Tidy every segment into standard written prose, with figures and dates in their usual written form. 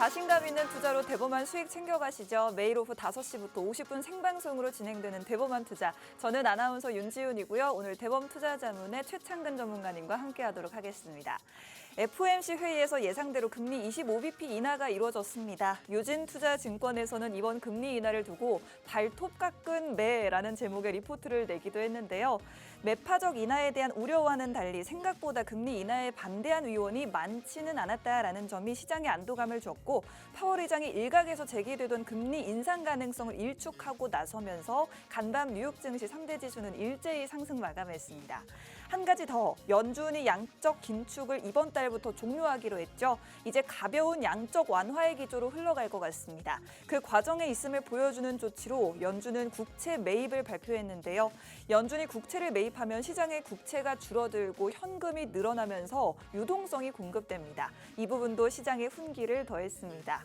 자신감 있는 투자로 대범한 수익 챙겨가시죠. 매일 오후 5시부터 50분 생방송으로 진행되는 대범한 투자. 저는 아나운서 윤지훈이고요. 오늘 대범 투자자문의 최창근 전문가님과 함께하도록 하겠습니다. FOMC 회의에서 예상대로 금리 25bp 인하가 이루어졌습니다. 유진투자증권에서는 이번 금리 인하를 두고 발톱 깎은 매라는 제목의 리포트를 내기도 했는데요. 매파적 인하에 대한 우려와는 달리 생각보다 금리 인하에 반대한 의원이 많지는 않았다라는 점이 시장에 안도감을 줬고, 파월 의장이 일각에서 제기되던 금리 인상 가능성을 일축하고 나서면서 간밤 뉴욕 증시 3대 지수는 일제히 상승 마감했습니다. 한 가지 더, 연준이 양적 긴축을 이번 달부터 종료하기로 했죠. 이제 가벼운 양적 완화의 기조로 흘러갈 것 같습니다. 그 과정에 있음을 보여주는 조치로 연준은 국채 매입을 발표했는데요. 연준이 국채를 매입하면 시장의 국채가 줄어들고 현금이 늘어나면서 유동성이 공급됩니다. 이 부분도 시장의 훈기를 더했습니다.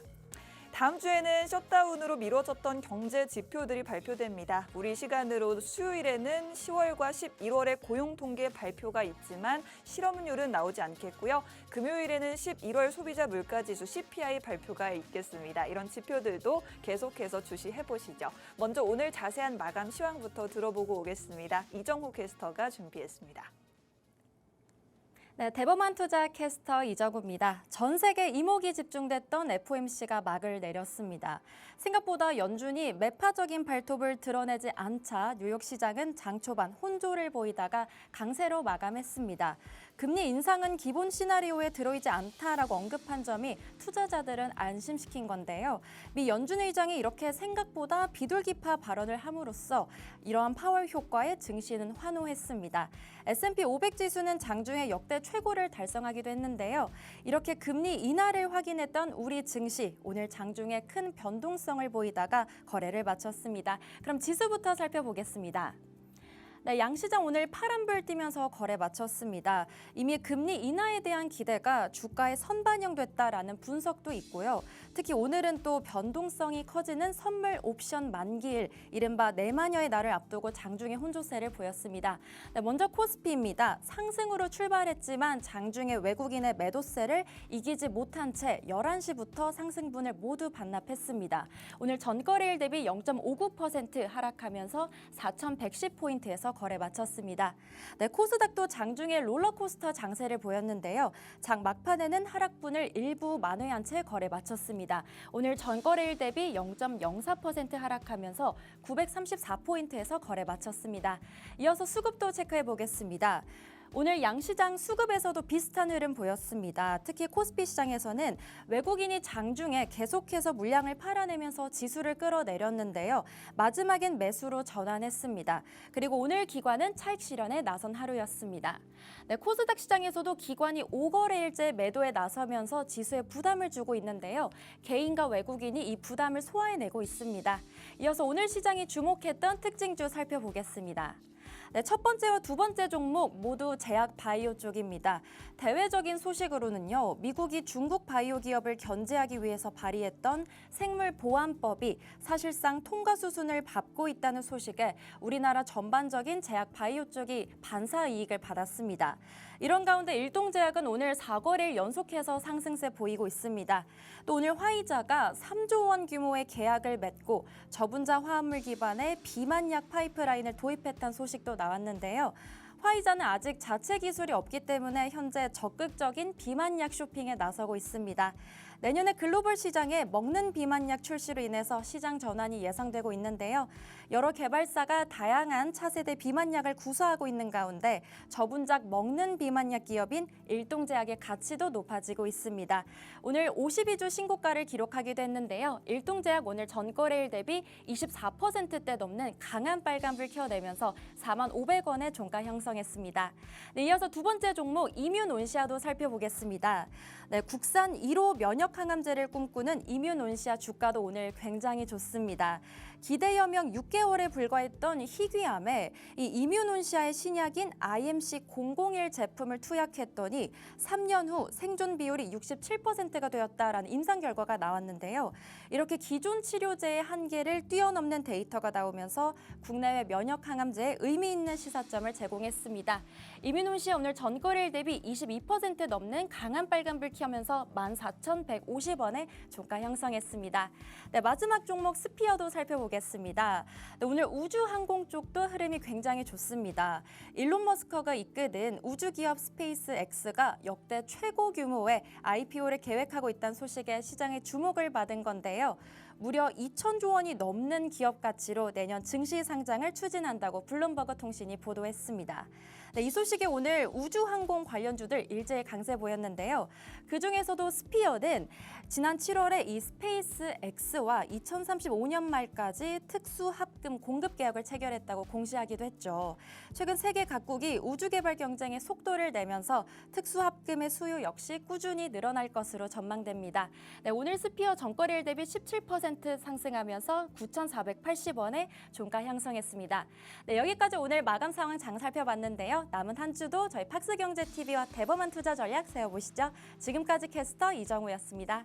다음 주에는 셧다운으로 미뤄졌던 경제 지표들이 발표됩니다. 우리 시간으로 수요일에는 10월과 11월의 고용 통계 발표가 있지만 실업률은 나오지 않겠고요. 금요일에는 11월 소비자 물가지수 CPI 발표가 있겠습니다. 이런 지표들도 계속해서 주시해보시죠. 먼저 오늘 자세한 마감 시황부터 들어보고 오겠습니다. 이정호 캐스터가 준비했습니다. 네, 대범한 투자 캐스터 이정우입니다. 전 세계 이목이 집중됐던 FOMC가 막을 내렸습니다. 생각보다 연준이 매파적인 발톱을 드러내지 않자 뉴욕 시장은 장 초반 혼조를 보이다가 강세로 마감했습니다. 금리 인상은 기본 시나리오에 들어있지 않다라고 언급한 점이 투자자들은 안심시킨 건데요. 미 연준 의장이 이렇게 생각보다 비둘기파 발언을 함으로써 이러한 파월 효과에 증시는 환호했습니다. S&P 500 지수는 장중에 역대 최고를 달성하기도 했는데요. 이렇게 금리 인하를 확인했던 우리 증시, 오늘 장중에 큰 변동성을 보이다가 거래를 마쳤습니다. 그럼 지수부터 살펴보겠습니다. 네, 양시장 오늘 파란불 띄면서 거래 마쳤습니다. 이미 금리 인하에 대한 기대가 주가에 선반영됐다라는 분석도 있고요. 특히 오늘은 또 변동성이 커지는 선물 옵션 만기일, 이른바 내마녀의 날을 앞두고 장중에 혼조세를 보였습니다. 네, 먼저 코스피입니다. 상승으로 출발했지만 장중에 외국인의 매도세를 이기지 못한 채 11시부터 상승분을 모두 반납했습니다. 오늘 전거래일 대비 0.59% 하락하면서 4,110포인트에서 거래 마쳤습니다. 네, 코스닥도 장중에 롤러코스터 장세를 보였는데요. 장 막판에는 하락분을 일부 만회한 채 거래 마쳤습니다. 오늘 전거래일 대비 0.04% 하락하면서 934포인트에서 거래 마쳤습니다. 이어서 수급도 체크해 보겠습니다. 오늘 양시장 수급에서도 비슷한 흐름 보였습니다. 특히 코스피 시장에서는 외국인이 장중에 계속해서 물량을 팔아내면서 지수를 끌어내렸는데요. 마지막엔 매수로 전환했습니다. 그리고 오늘 기관은 차익 실현에 나선 하루였습니다. 네, 코스닥 시장에서도 기관이 5거래일째 매도에 나서면서 지수에 부담을 주고 있는데요. 개인과 외국인이 이 부담을 소화해내고 있습니다. 이어서 오늘 시장이 주목했던 특징주 살펴보겠습니다. 네, 첫 번째와 두 번째 종목 모두 제약 바이오 쪽입니다. 대외적인 소식으로는요, 미국이 중국 바이오 기업을 견제하기 위해서 발의했던 생물보안법이 사실상 통과 수순을 밟고 있다는 소식에 우리나라 전반적인 제약 바이오 쪽이 반사 이익을 받았습니다. 이런 가운데 일동제약은 오늘 4거래일 연속해서 상승세 보이고 있습니다. 또 오늘 화이자가 3조 원 규모의 계약을 맺고 저분자 화합물 기반의 비만약 파이프라인을 도입했다는 소식도 나왔는데요. 화이자는 아직 자체 기술이 없기 때문에 현재 적극적인 비만약 쇼핑에 나서고 있습니다. 내년에 글로벌 시장에 먹는 비만약 출시로 인해서 시장 전환이 예상되고 있는데요. 여러 개발사가 다양한 차세대 비만약을 구사하고 있는 가운데 저분작 먹는 비만약 기업인 일동제약의 가치도 높아지고 있습니다. 오늘 52주 신고가를 기록하기도 했는데요. 일동제약 오늘 전거래일 대비 24%대 넘는 강한 빨간불 켜내면서 45,500원의 종가 형성했습니다. 네, 이어서 두 번째 종목 이뮨온시아도 살펴보겠습니다. 네, 국산 1호 면역 항암제를 꿈꾸는 이뮨온시아 주가도 오늘 굉장히 좋습니다. 기대여명 6개월에 불과했던 희귀암에 이 이뮨온시아의 신약인 IMC001 제품을 투약했더니 3년 후 생존 비율이 67%가 되었다라는 임상 결과가 나왔는데요. 이렇게 기존 치료제의 한계를 뛰어넘는 데이터가 나오면서 국내외 면역 항암제에 의미 있는 시사점을 제공했습니다. 이민훈 씨 오늘 전거래일 대비 22% 넘는 강한 빨간불 켜면서 14,150원에 종가 형성했습니다. 네, 마지막 종목 스피어도 살펴보겠습니다. 네, 오늘 우주항공 쪽도 흐름이 굉장히 좋습니다. 일론 머스크가 이끄는 우주기업 스페이스 X가 역대 최고 규모의 IPO를 계획하고 있다는 소식에 시장의 주목을 받은 건데요. 무려 2,000조 원이 넘는 기업 가치로 내년 증시 상장을 추진한다고 블룸버그 통신이 보도했습니다. 네, 이 소식에 오늘 우주항공 관련주들 일제히 강세 보였는데요. 그중에서도 스피어는 지난 7월에 이 스페이스 X와 2035년 말까지 특수 합금 공급 계약을 체결했다고 공시하기도 했죠. 최근 세계 각국이 우주 개발 경쟁에 속도를 내면서 특수 합금의 수요 역시 꾸준히 늘어날 것으로 전망됩니다. 네, 오늘 스피어 전거래일 대비 17% 상승하면서 9,480원에 종가 형성했습니다. 네, 여기까지 오늘 마감 상황 장 살펴봤는데요. 남은 한 주도 저희 팍스경제TV와 대범한 투자 전략 세워보시죠. 지금까지 캐스터 이정우였습니다.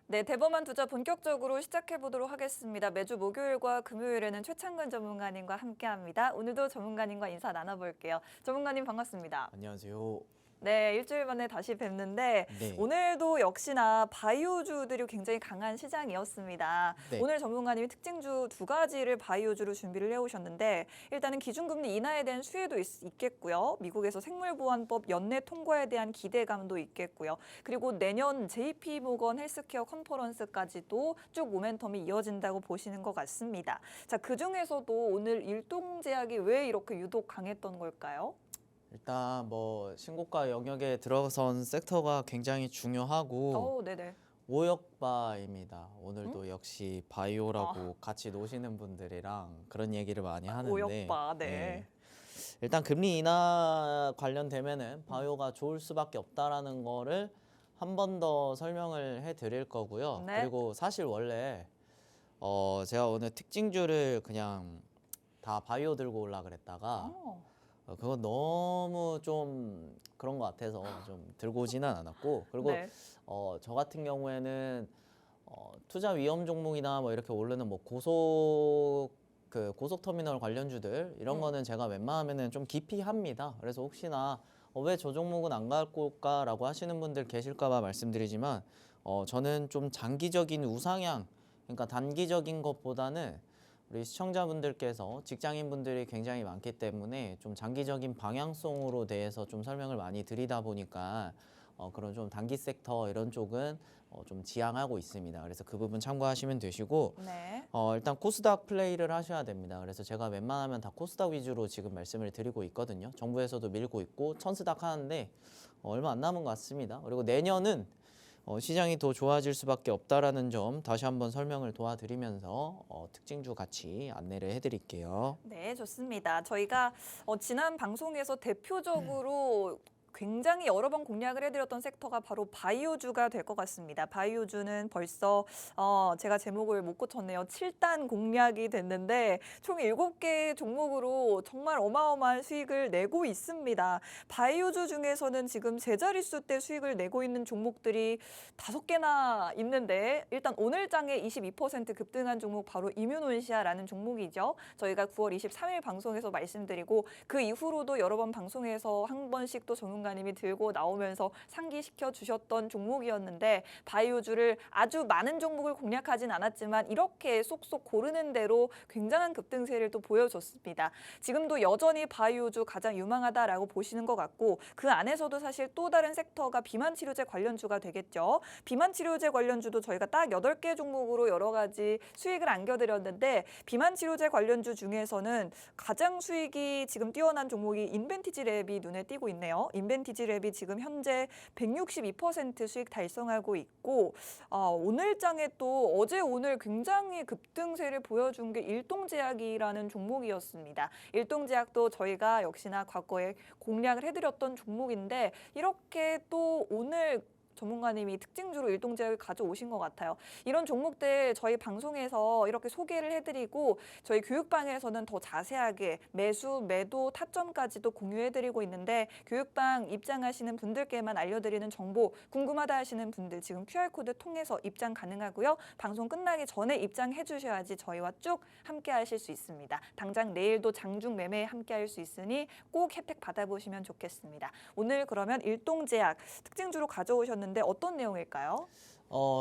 네, 대범한 투자 본격적으로 시작해 보도록 하겠습니다. 매주 목요일과 금요일에는 최창근 전문가님과 함께합니다. 오늘도 전문가님과 인사 나눠볼게요. 전문가님 반갑습니다. 안녕하세요. 네, 일주일 만에 다시 뵙는데 네. 오늘도 역시나 바이오주들이 굉장히 강한 시장이었습니다. 네. 오늘 전문가님이 특징주 두 가지를 바이오주로 준비를 해오셨는데 일단은 기준금리 인하에 대한 수혜도 있겠고요. 미국에서 생물보안법 연내 통과에 대한 기대감도 있겠고요. 그리고 내년 JP모건 헬스케어 컨퍼런스까지도 쭉 모멘텀이 이어진다고 보시는 것 같습니다. 자, 그중에서도 오늘 일동제약이 왜 이렇게 유독 강했던 걸까요? 일단 뭐 신고가 영역에 들어선 섹터가 굉장히 중요하고 네네. 오역바입니다. 오늘도 역시 바이오라고 같이 노시는 분들이랑 그런 얘기를 많이 하는데 오역바, 네. 일단 금리 인하 관련되면은 바이오가 좋을 수밖에 없다라는 거를 한 번 더 설명을 해드릴 거고요. 네. 그리고 사실 원래 제가 오늘 특징주를 그냥 다 바이오 들고 올라 그랬다가 그건 너무 좀 그런 것 같아서 좀 들고 오지는 않았고, 그리고 네. 저 같은 경우에는 투자 위험 종목이나 뭐 이렇게 오르는 뭐 고속터미널 관련주들 이런 거는 제가 웬만하면은 좀 깊이 합니다. 그래서 혹시나 왜 저 종목은 안 갈 걸까라고 하시는 분들 계실까봐 말씀드리지만 저는 좀 장기적인 우상향, 그러니까 단기적인 것보다는 우리 시청자분들께서 직장인분들이 굉장히 많기 때문에 좀 장기적인 방향성으로 대해서 좀 설명을 많이 드리다 보니까 그런 좀 단기 섹터 이런 쪽은 좀 지향하고 있습니다. 그래서 그 부분 참고하시면 되시고 네. 일단 코스닥 플레이를 하셔야 됩니다. 그래서 제가 웬만하면 다 코스닥 위주로 지금 말씀을 드리고 있거든요. 정부에서도 밀고 있고 천스닥 하는데 얼마 안 남은 것 같습니다. 그리고 내년은 시장이 더 좋아질 수밖에 없다라는 점 다시 한번 설명을 도와드리면서 특징주 같이 안내를 해드릴게요. 네, 좋습니다. 저희가 지난 방송에서 대표적으로 굉장히 여러 번 공략을 해드렸던 섹터가 바로 바이오주가 될 것 같습니다. 바이오주는 벌써 제가 제목을 못 고쳤네요. 7단 공략이 됐는데 총 7개 종목으로 정말 어마어마한 수익을 내고 있습니다. 바이오주 중에서는 지금 제자릿수대 수익을 내고 있는 종목들이 5개나 있는데 일단 오늘 장에 22% 급등한 종목 바로 이뮤논시아라는 종목이죠. 저희가 9월 23일 방송에서 말씀드리고 그 이후로도 여러 번 방송에서 한 번씩 또 전문가님이 들고 나오면서 상기시켜 주셨던 종목이었는데 바이오주를 아주 많은 종목을 공략하진 않았지만 이렇게 쏙쏙 고르는 대로 굉장한 급등세를 또 보여줬습니다. 지금도 여전히 바이오주 가장 유망하다라고 보시는 것 같고 그 안에서도 사실 또 다른 섹터가 비만치료제 관련주가 되겠죠. 비만치료제 관련주도 저희가 딱 8개 종목으로 여러 가지 수익을 안겨드렸는데 비만치료제 관련주 중에서는 가장 수익이 지금 뛰어난 종목이 인벤티지랩이 눈에 띄고 있네요. 인벤티지랩이 지금 현재 162% 수익 달성하고 있고 오늘 장에 또 어제 오늘 굉장히 급등세를 보여준 게 일동제약이라는 종목이었습니다. 일동제약도 저희가 역시나 과거에 공략을 해드렸던 종목인데 이렇게 또 오늘 전문가님이 특징주로 일동제약을 가져오신 것 같아요. 이런 종목들 저희 방송에서 이렇게 소개를 해드리고 저희 교육방에서는 더 자세하게 매수, 매도, 타점까지도 공유해드리고 있는데 교육방 입장하시는 분들께만 알려드리는 정보 궁금하다 하시는 분들 지금 QR코드 통해서 입장 가능하고요. 방송 끝나기 전에 입장해 주셔야지 저희와 쭉 함께 하실 수 있습니다. 당장 내일도 장중 매매에 함께 할 수 있으니 꼭 혜택 받아보시면 좋겠습니다. 오늘 그러면 일동제약 특징주로 가져오셨는데 어떤 내용일까요?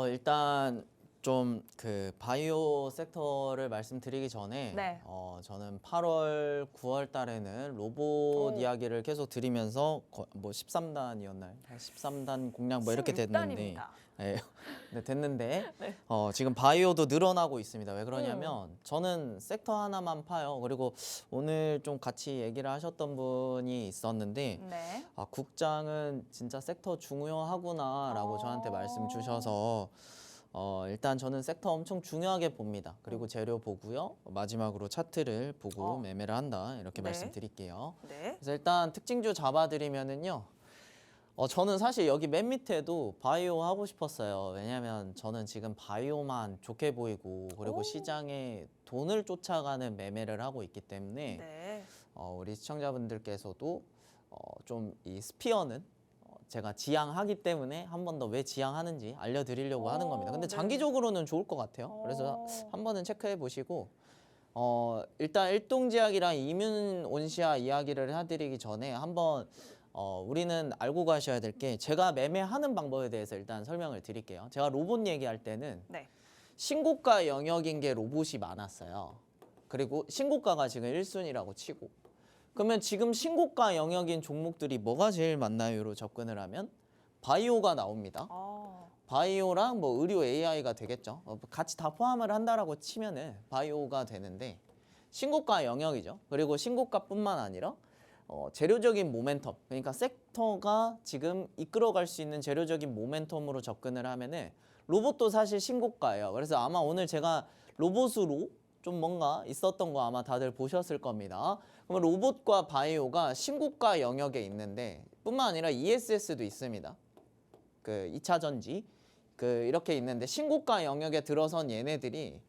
일단 좀 그 바이오 섹터를 말씀드리기 전에 네. 저는 8월, 9월 달에는 로봇 이야기를 계속 드리면서 뭐 13단이었나요? 13단 공략 뭐 이렇게 됐는데 16단입니다. 네, 네, 됐는데 네. 지금 바이오도 늘어나고 있습니다. 왜 그러냐면 저는 섹터 하나만 파요. 그리고 오늘 좀 같이 얘기를 하셨던 분이 있었는데 네. 국장은 진짜 섹터 중요하구나라고 저한테 말씀 주셔서 일단 저는 섹터 엄청 중요하게 봅니다. 그리고 재료 보고요. 마지막으로 차트를 보고 매매를 한다. 이렇게 네. 말씀드릴게요. 네. 그래서 일단 특징주 잡아드리면은요. 저는 사실 여기 맨 밑에도 바이오 하고 싶었어요. 왜냐면 저는 지금 바이오만 좋게 보이고 그리고 시장에 돈을 쫓아가는 매매를 하고 있기 때문에 네. 우리 시청자분들께서도 좀 이 스피어는 제가 지향하기 때문에 한 번 더 왜 지향하는지 알려드리려고 하는 겁니다. 근데 네. 장기적으로는 좋을 것 같아요. 그래서 한 번은 체크해 보시고 일단 일동제약이랑 이뮨온시아 이야기를 해드리기 전에 한번 우리는 알고 가셔야 될 게 제가 매매하는 방법에 대해서 일단 설명을 드릴게요. 제가 로봇 얘기할 때는 네. 신고가 영역인 게 로봇이 많았어요. 그리고 신고가가 지금 1순위라고 치고 그러면 지금 신고가 영역인 종목들이 뭐가 제일 많나요?로 접근을 하면 바이오가 나옵니다. 바이오랑 뭐 의료 AI가 되겠죠. 같이 다 포함을 한다라고 치면은 바이오가 되는데 신고가 영역이죠. 그리고 신고가뿐만 아니라 재료적인 모멘텀, 그러니까 섹터가 지금 이끌어갈 수 있는 재료적인 모멘텀으로 접근을 하면은 로봇도 사실 신고가예요. 그래서 아마 오늘 제가 로봇으로 좀 뭔가 있었던 거 아마 다들 보셨을 겁니다. 그러면 로봇과 바이오가 신고가 영역에 있는데 뿐만 아니라 ESS도 있습니다. 그 2차 전지 이렇게 있는데 신고가 영역에 들어선 얘네들이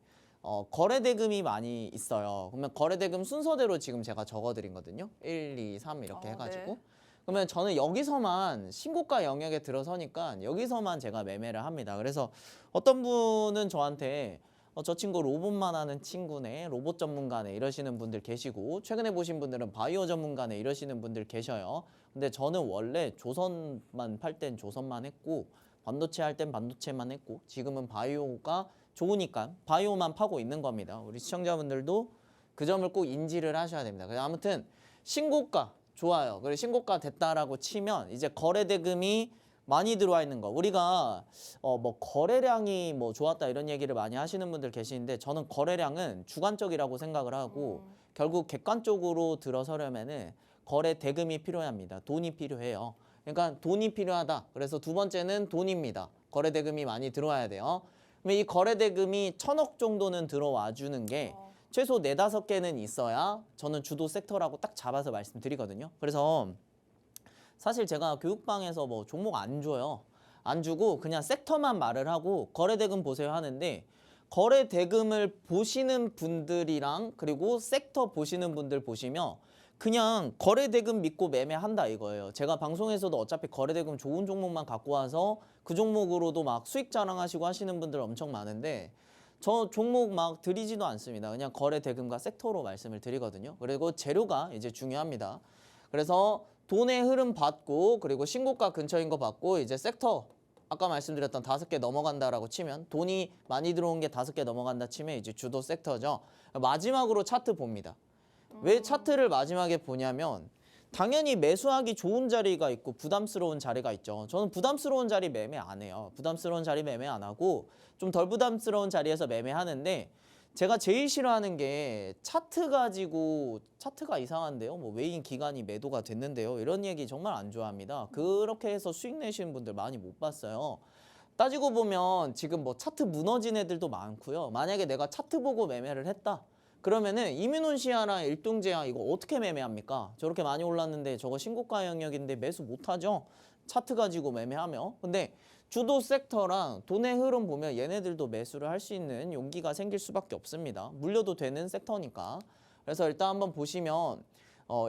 거래대금이 많이 있어요. 그러면 거래대금 순서대로 지금 제가 적어드린 거든요. 1, 2, 3 이렇게 해가지고. 네. 그러면 저는 여기서만 신고가 영역에 들어서니까 여기서만 제가 매매를 합니다. 그래서 어떤 분은 저한테 저 친구 로봇만 하는 친구네, 로봇 전문가네 이러시는 분들 계시고 최근에 보신 분들은 바이오 전문가네 이러시는 분들 계셔요. 근데 저는 원래 조선만 팔 땐 조선만 했고 반도체 할 땐 반도체만 했고 지금은 바이오가 좋으니까 바이오만 파고 있는 겁니다. 우리 시청자분들도 그 점을 꼭 인지를 하셔야 됩니다. 그래서 아무튼 신고가 좋아요. 그리고 신고가 됐다라고 치면 이제 거래대금이 많이 들어와 있는 거. 우리가 뭐 거래량이 뭐 좋았다 이런 얘기를 많이 하시는 분들 계시는데 저는 거래량은 주관적이라고 생각을 하고 결국 객관적으로 들어서려면은 거래 대금이 필요합니다. 돈이 필요해요. 그러니까 돈이 필요하다. 그래서 두 번째는 돈입니다. 거래 대금이 많이 들어와야 돼요. 그러면 이 거래 대금이 1,000억 정도는 들어와 주는 게 최소 4, 5개는 있어야 저는 주도 섹터라고 딱 잡아서 말씀드리거든요. 그래서 사실 제가 교육방에서 뭐 종목 안 줘요. 안 주고 그냥 섹터만 말을 하고 거래대금 보세요 하는데 거래대금을 보시는 분들이랑 그리고 섹터 보시는 분들 보시면 그냥 거래대금 믿고 매매한다 이거예요. 제가 방송에서도 어차피 거래대금 좋은 종목만 갖고 와서 그 종목으로도 막 수익 자랑하시고 하시는 분들 엄청 많은데 저 종목 막 드리지도 않습니다. 그냥 거래대금과 섹터로 말씀을 드리거든요. 그리고 재료가 이제 중요합니다. 그래서 돈의 흐름 받고 그리고 신고가 근처인 거 받고 이제 섹터 아까 말씀드렸던 5개 넘어간다라고 치면 돈이 많이 들어온 게 5개 넘어간다 치면 이제 주도 섹터죠. 마지막으로 차트 봅니다. 왜 차트를 마지막에 보냐면 당연히 매수하기 좋은 자리가 있고 부담스러운 자리가 있죠. 저는 부담스러운 자리 매매 안 해요. 부담스러운 자리 매매 안 하고 좀 덜 부담스러운 자리에서 매매하는데 제가 제일 싫어하는 게 차트 가지고 차트가 이상한데요. 뭐 외인 기관이 매도가 됐는데요. 이런 얘기 정말 안 좋아합니다. 그렇게 해서 수익 내시는 분들 많이 못 봤어요. 따지고 보면 지금 뭐 차트 무너진 애들도 많고요. 만약에 내가 차트 보고 매매를 했다. 그러면은 이민훈시아나 일동제야 이거 어떻게 매매합니까? 저렇게 많이 올랐는데 저거 신고가 영역인데 매수 못하죠? 차트 가지고 매매하며. 근데 주도 섹터랑 돈의 흐름 보면 얘네들도 매수를 할 수 있는 용기가 생길 수밖에 없습니다. 물려도 되는 섹터니까. 그래서 일단 한번 보시면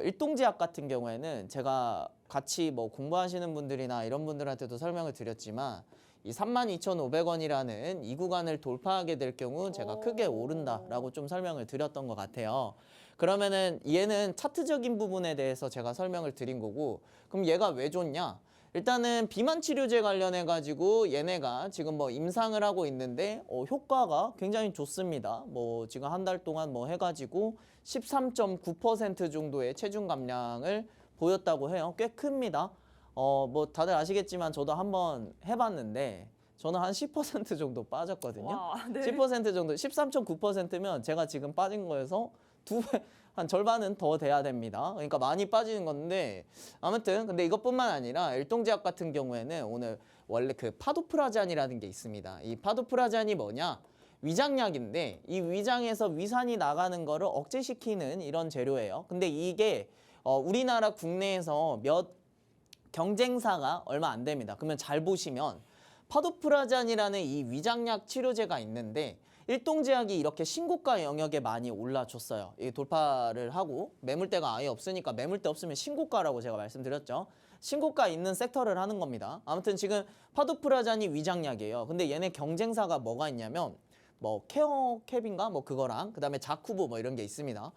일동제약 같은 경우에는 제가 같이 뭐 공부하시는 분들이나 이런 분들한테도 설명을 드렸지만 이 32,500원이라는 이 구간을 돌파하게 될 경우 제가 크게 오른다라고 좀 설명을 드렸던 것 같아요. 그러면은 얘는 차트적인 부분에 대해서 제가 설명을 드린 거고 그럼 얘가 왜 좋냐? 일단은 비만 치료제 관련해 가지고 얘네가 지금 뭐 임상을 하고 있는데 효과가 굉장히 좋습니다. 뭐 지금 한 달 동안 뭐 해가지고 13.9% 정도의 체중 감량을 보였다고 해요. 꽤 큽니다. 뭐 다들 아시겠지만 저도 한번 해봤는데 저는 한 10% 정도 빠졌거든요. 와, 네. 10% 정도, 13.9%면 제가 지금 빠진 거에서 2배, 한 절반은 더 돼야 됩니다. 그러니까 많이 빠지는 건데 아무튼 근데 이것뿐만 아니라 일동제약 같은 경우에는 오늘 원래 그 파도프라잔이라는 게 있습니다. 이 파도프라잔이 뭐냐? 위장약인데 이 위장에서 위산이 나가는 거를 억제시키는 이런 재료예요. 근데 이게 우리나라 국내에서 몇 경쟁사가 얼마 안 됩니다. 그러면 잘 보시면 파도프라잔이라는 이 위장약 치료제가 있는데 일동제약이 이렇게 신고가 영역에 많이 올라줬어요. 이 돌파를 하고 매물대가 아예 없으니까 매물대 없으면 신고가라고 제가 말씀드렸죠. 신고가 있는 섹터를 하는 겁니다. 아무튼 지금 파도프라잔이 위장약이에요. 근데 얘네 경쟁사가 뭐가 있냐면 뭐 케어캡인가 뭐 그거랑 그다음에 자쿠보 뭐 이런 게 있습니다.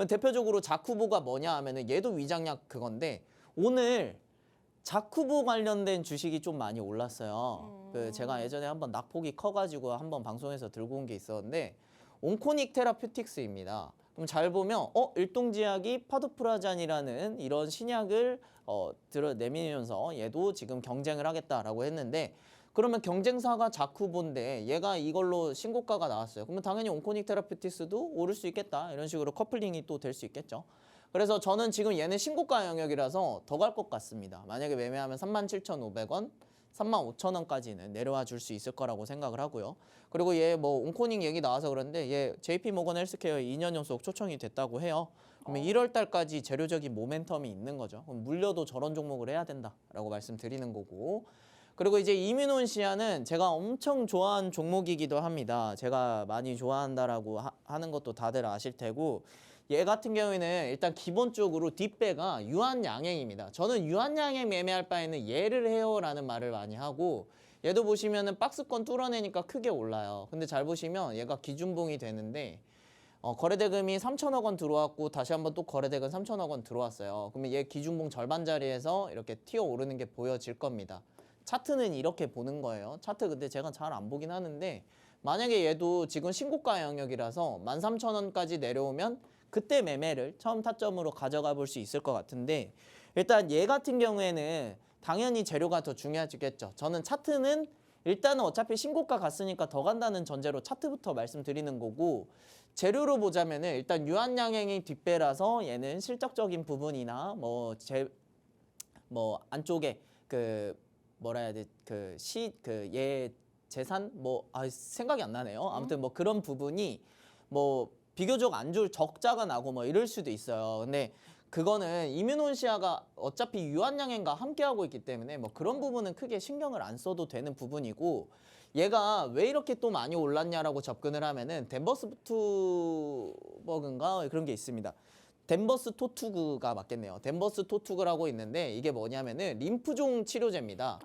대표적으로 자쿠보가 뭐냐 하면은 얘도 위장약 그건데 오늘 자쿠보 관련된 주식이 좀 많이 올랐어요. 그 제가 예전에 한번 낙폭이 커가지고 한번 방송에서 들고 온 게 있었는데 온코닉 테라퓨틱스입니다. 그럼 잘 보면 일동제약이 파도프라잔이라는 이런 신약을 내밀면서 얘도 지금 경쟁을 하겠다라고 했는데 그러면 경쟁사가 자쿠보인데 얘가 이걸로 신고가가 나왔어요. 그러면 당연히 온코닉 테라퓨틱스도 오를 수 있겠다. 이런 식으로 커플링이 또 될 수 있겠죠. 그래서 저는 지금 얘는 신고가 영역이라서 더 갈 것 같습니다. 만약에 매매하면 37,500원, 35,000원까지는 내려와 줄 수 있을 거라고 생각을 하고요. 그리고 얘 뭐 온코닉 얘기 나와서 그런데 얘 JP모건 헬스케어에 2년 연속 초청이 됐다고 해요. 그러면 1월 달까지 재료적인 모멘텀이 있는 거죠. 그럼 물려도 저런 종목을 해야 된다라고 말씀드리는 거고. 그리고 이제 이민훈시아는 제가 엄청 좋아하는 종목이기도 합니다. 제가 많이 좋아한다라고 하는 것도 다들 아실 테고 얘 같은 경우에는 일단 기본적으로 뒷배가 유한양행입니다. 저는 유한양행 매매할 바에는 얘를 해요라는 말을 많이 하고 얘도 보시면은 박스권 뚫어내니까 크게 올라요. 근데 잘 보시면 얘가 기준봉이 되는데 거래대금이 3천억 원 들어왔고 다시 한번 또 거래대금 3천억 원 들어왔어요. 그러면 얘 기준봉 절반 자리에서 이렇게 튀어 오르는 게 보여질 겁니다. 차트는 이렇게 보는 거예요. 차트 근데 제가 잘 안 보긴 하는데 만약에 얘도 지금 신고가 영역이라서 13,000원까지 내려오면 그때 매매를 처음 타점으로 가져가 볼 수 있을 것 같은데 일단 얘 같은 경우에는 당연히 재료가 더 중요하겠죠. 저는 차트는 일단은 어차피 신고가 갔으니까 더 간다는 전제로 차트부터 말씀드리는 거고 재료로 보자면은 일단 유한양행이 뒷배라서 얘는 실적적인 부분이나 뭐 안쪽에 그 뭐라 해야 돼 얘 재산 생각이 안 나네요. 아무튼 뭐 그런 부분이 뭐 비교적 안 좋을 적자가 나고 뭐 이럴 수도 있어요. 근데 그거는 이뮤논시아가 어차피 유한양행과 함께하고 있기 때문에 뭐 그런 부분은 크게 신경을 안 써도 되는 부분이고, 얘가 왜 이렇게 또 많이 올랐냐라고 접근을 하면은 덴버스투버그인가 그런 게 있습니다. 덴버스 토투그가 맞겠네요. 덴버스 토투그라고 있는데 이게 뭐냐면은 림프종 치료제입니다.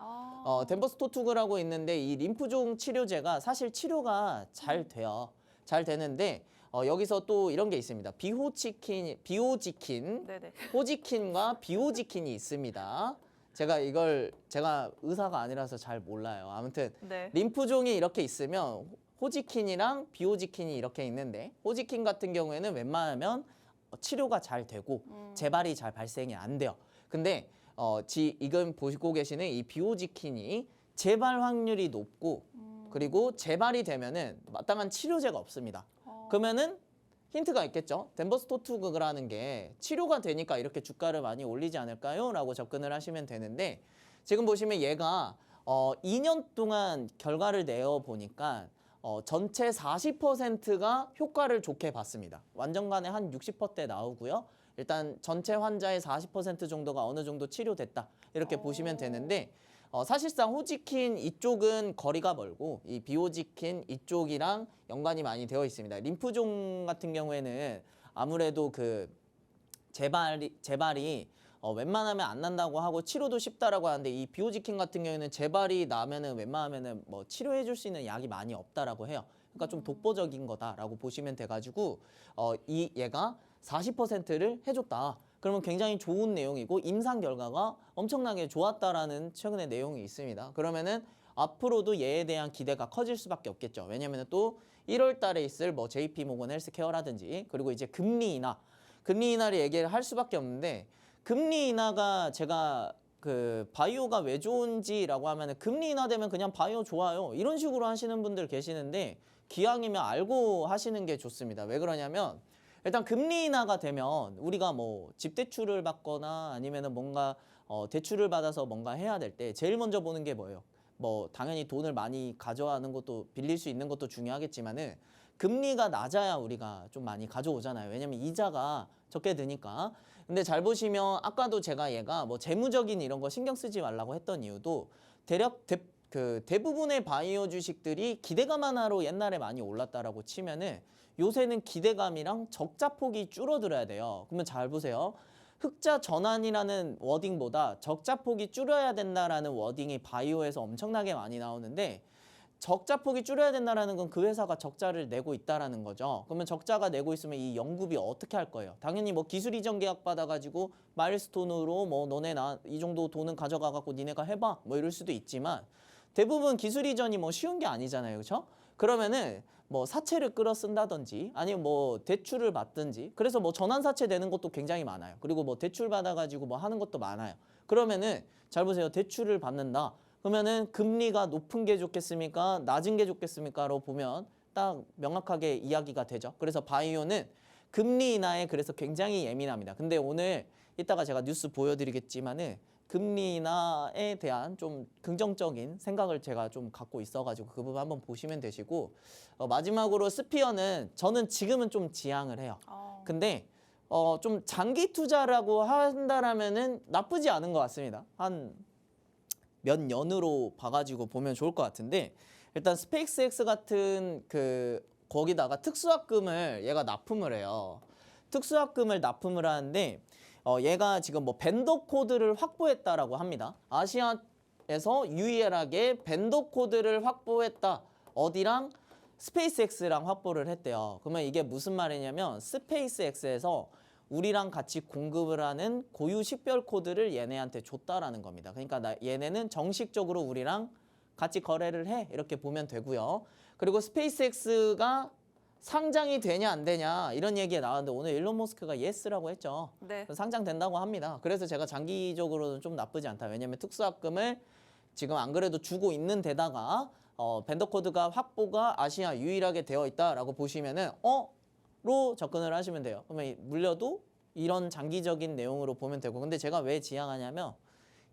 덴버스 토투그라고 있는데 이 림프종 치료제가 사실 치료가 잘 돼요. 잘 되는데 여기서 또 이런 게 있습니다. 비호지킨, 네네. 호지킨과 비호지킨이 있습니다. 제가 의사가 아니라서 잘 몰라요. 아무튼 네. 림프종이 이렇게 있으면 호지킨이랑 비호지킨이 이렇게 있는데, 호지킨 같은 경우에는 웬만하면 치료가 잘 되고 재발이 잘 발생이 안 돼요. 근데 이건 보시고 계시는 이 비호지킨이 재발 확률이 높고 그리고 재발이 되면은 마땅한 치료제가 없습니다. 그러면은 힌트가 있겠죠. 덴버스토투그라는 게 치료가 되니까 이렇게 주가를 많이 올리지 않을까요? 라고 접근을 하시면 되는데, 지금 보시면 얘가 2년 동안 결과를 내어 보니까 전체 40%가 효과를 좋게 봤습니다. 완전간에 한 60%대 나오고요. 일단 전체 환자의 40% 정도가 어느 정도 치료됐다, 이렇게 보시면 되는데, 사실상 호지킨 이쪽은 거리가 멀고 이 비호지킨 이쪽이랑 연관이 많이 되어 있습니다. 림프종 같은 경우에는 아무래도 그 재발이 웬만하면 안 난다고 하고 치료도 쉽다라고 하는데, 이 비호지킨 같은 경우에는 재발이 나면은 웬만하면은 뭐 치료해 줄 수 있는 약이 많이 없다라고 해요. 그러니까 좀 독보적인 거다라고 보시면 돼가지고 얘가 40%를 해줬다. 그러면 굉장히 좋은 내용이고 임상 결과가 엄청나게 좋았다라는 최근의 내용이 있습니다. 그러면은 앞으로도 얘에 대한 기대가 커질 수밖에 없겠죠. 왜냐면은 또 1월 달에 있을 뭐 JP 모건 헬스케어라든지, 그리고 이제 금리 인하를 얘기를 할 수밖에 없는데, 금리 인하가 제가 그 바이오가 왜 좋은지라고 하면은 금리 인하되면 그냥 바이오 좋아요, 이런 식으로 하시는 분들 계시는데, 기왕이면 알고 하시는 게 좋습니다. 왜 그러냐면 일단 금리 인하가 되면 우리가 뭐 집 대출을 받거나 아니면은 뭔가 대출을 받아서 뭔가 해야 될 때 제일 먼저 보는 게 뭐예요? 뭐 당연히 돈을 많이 가져가는 것도, 빌릴 수 있는 것도 중요하겠지만은 금리가 낮아야 우리가 좀 많이 가져오잖아요. 왜냐면 이자가 적게 드니까. 근데 잘 보시면 아까도 제가 얘가 뭐 재무적인 이런 거 신경 쓰지 말라고 했던 이유도 대부분의 바이오 주식들이 기대감 하나로 옛날에 많이 올랐다라고 치면은 요새는 기대감이랑 적자폭이 줄어들어야 돼요. 그러면 잘 보세요. 흑자 전환이라는 워딩보다 적자폭이 줄여야 된다라는 워딩이 바이오에서 엄청나게 많이 나오는데, 적자폭이 줄여야 된다라는 건 그 회사가 적자를 내고 있다라는 거죠. 그러면 적자가 내고 있으면 이 연구비 어떻게 할 거예요? 당연히 뭐 기술 이전 계약 받아가지고 마일스톤으로 뭐 너네 나 이 정도 돈은 가져가갖고 니네가 해봐 뭐 이럴 수도 있지만, 대부분 기술 이전이 뭐 쉬운 게 아니잖아요, 그렇죠? 그러면은 뭐 사채를 끌어 쓴다든지 아니면 뭐 대출을 받든지, 그래서 뭐 전환사채 내는 것도 굉장히 많아요. 그리고 뭐 대출 받아가지고 뭐 하는 것도 많아요. 그러면은 잘 보세요. 대출을 받는다. 그러면은 금리가 높은 게 좋겠습니까? 낮은 게 좋겠습니까?로 보면 딱 명확하게 이야기가 되죠. 그래서 바이오는 금리 인하에 그래서 굉장히 예민합니다. 근데 오늘 이따가 제가 뉴스 보여드리겠지만은 금리 인하에 대한 좀 긍정적인 생각을 제가 좀 갖고 있어가지고 그 부분 한번 보시면 되시고, 마지막으로 스피어는 저는 지금은 좀 지향을 해요. 근데 좀 장기 투자라고 한다라면은 나쁘지 않은 것 같습니다. 한 몇 년으로 봐가지고 보면 좋을 것 같은데, 일단 스페이스X 같은 거기다가 특수학금을 얘가 납품을 해요. 특수학금을 납품을 하는데 얘가 지금 뭐 벤더 코드를 확보했다라고 합니다. 아시아에서 유일하게 벤더 코드를 확보했다. 어디랑? 스페이스X랑 확보를 했대요. 그러면 이게 무슨 말이냐면 스페이스X에서 우리랑 같이 공급을 하는 고유 식별 코드를 얘네한테 줬다라는 겁니다. 그러니까 얘네는 정식적으로 우리랑 같이 거래를 해, 이렇게 보면 되고요. 그리고 스페이스X가 상장이 되냐 안 되냐 이런 얘기가 나왔는데 오늘 일론 머스크가 예스라고 했죠. 네. 상장된다고 합니다. 그래서 제가 장기적으로는 좀 나쁘지 않다. 왜냐면 특수학금을 지금 안 그래도 주고 있는 데다가 벤더 코드가 확보가 아시아 유일하게 되어 있다라고 보시면은 로 접근을 하시면 돼요. 그러면 물려도 이런 장기적인 내용으로 보면 되고, 근데 제가 왜 지향하냐면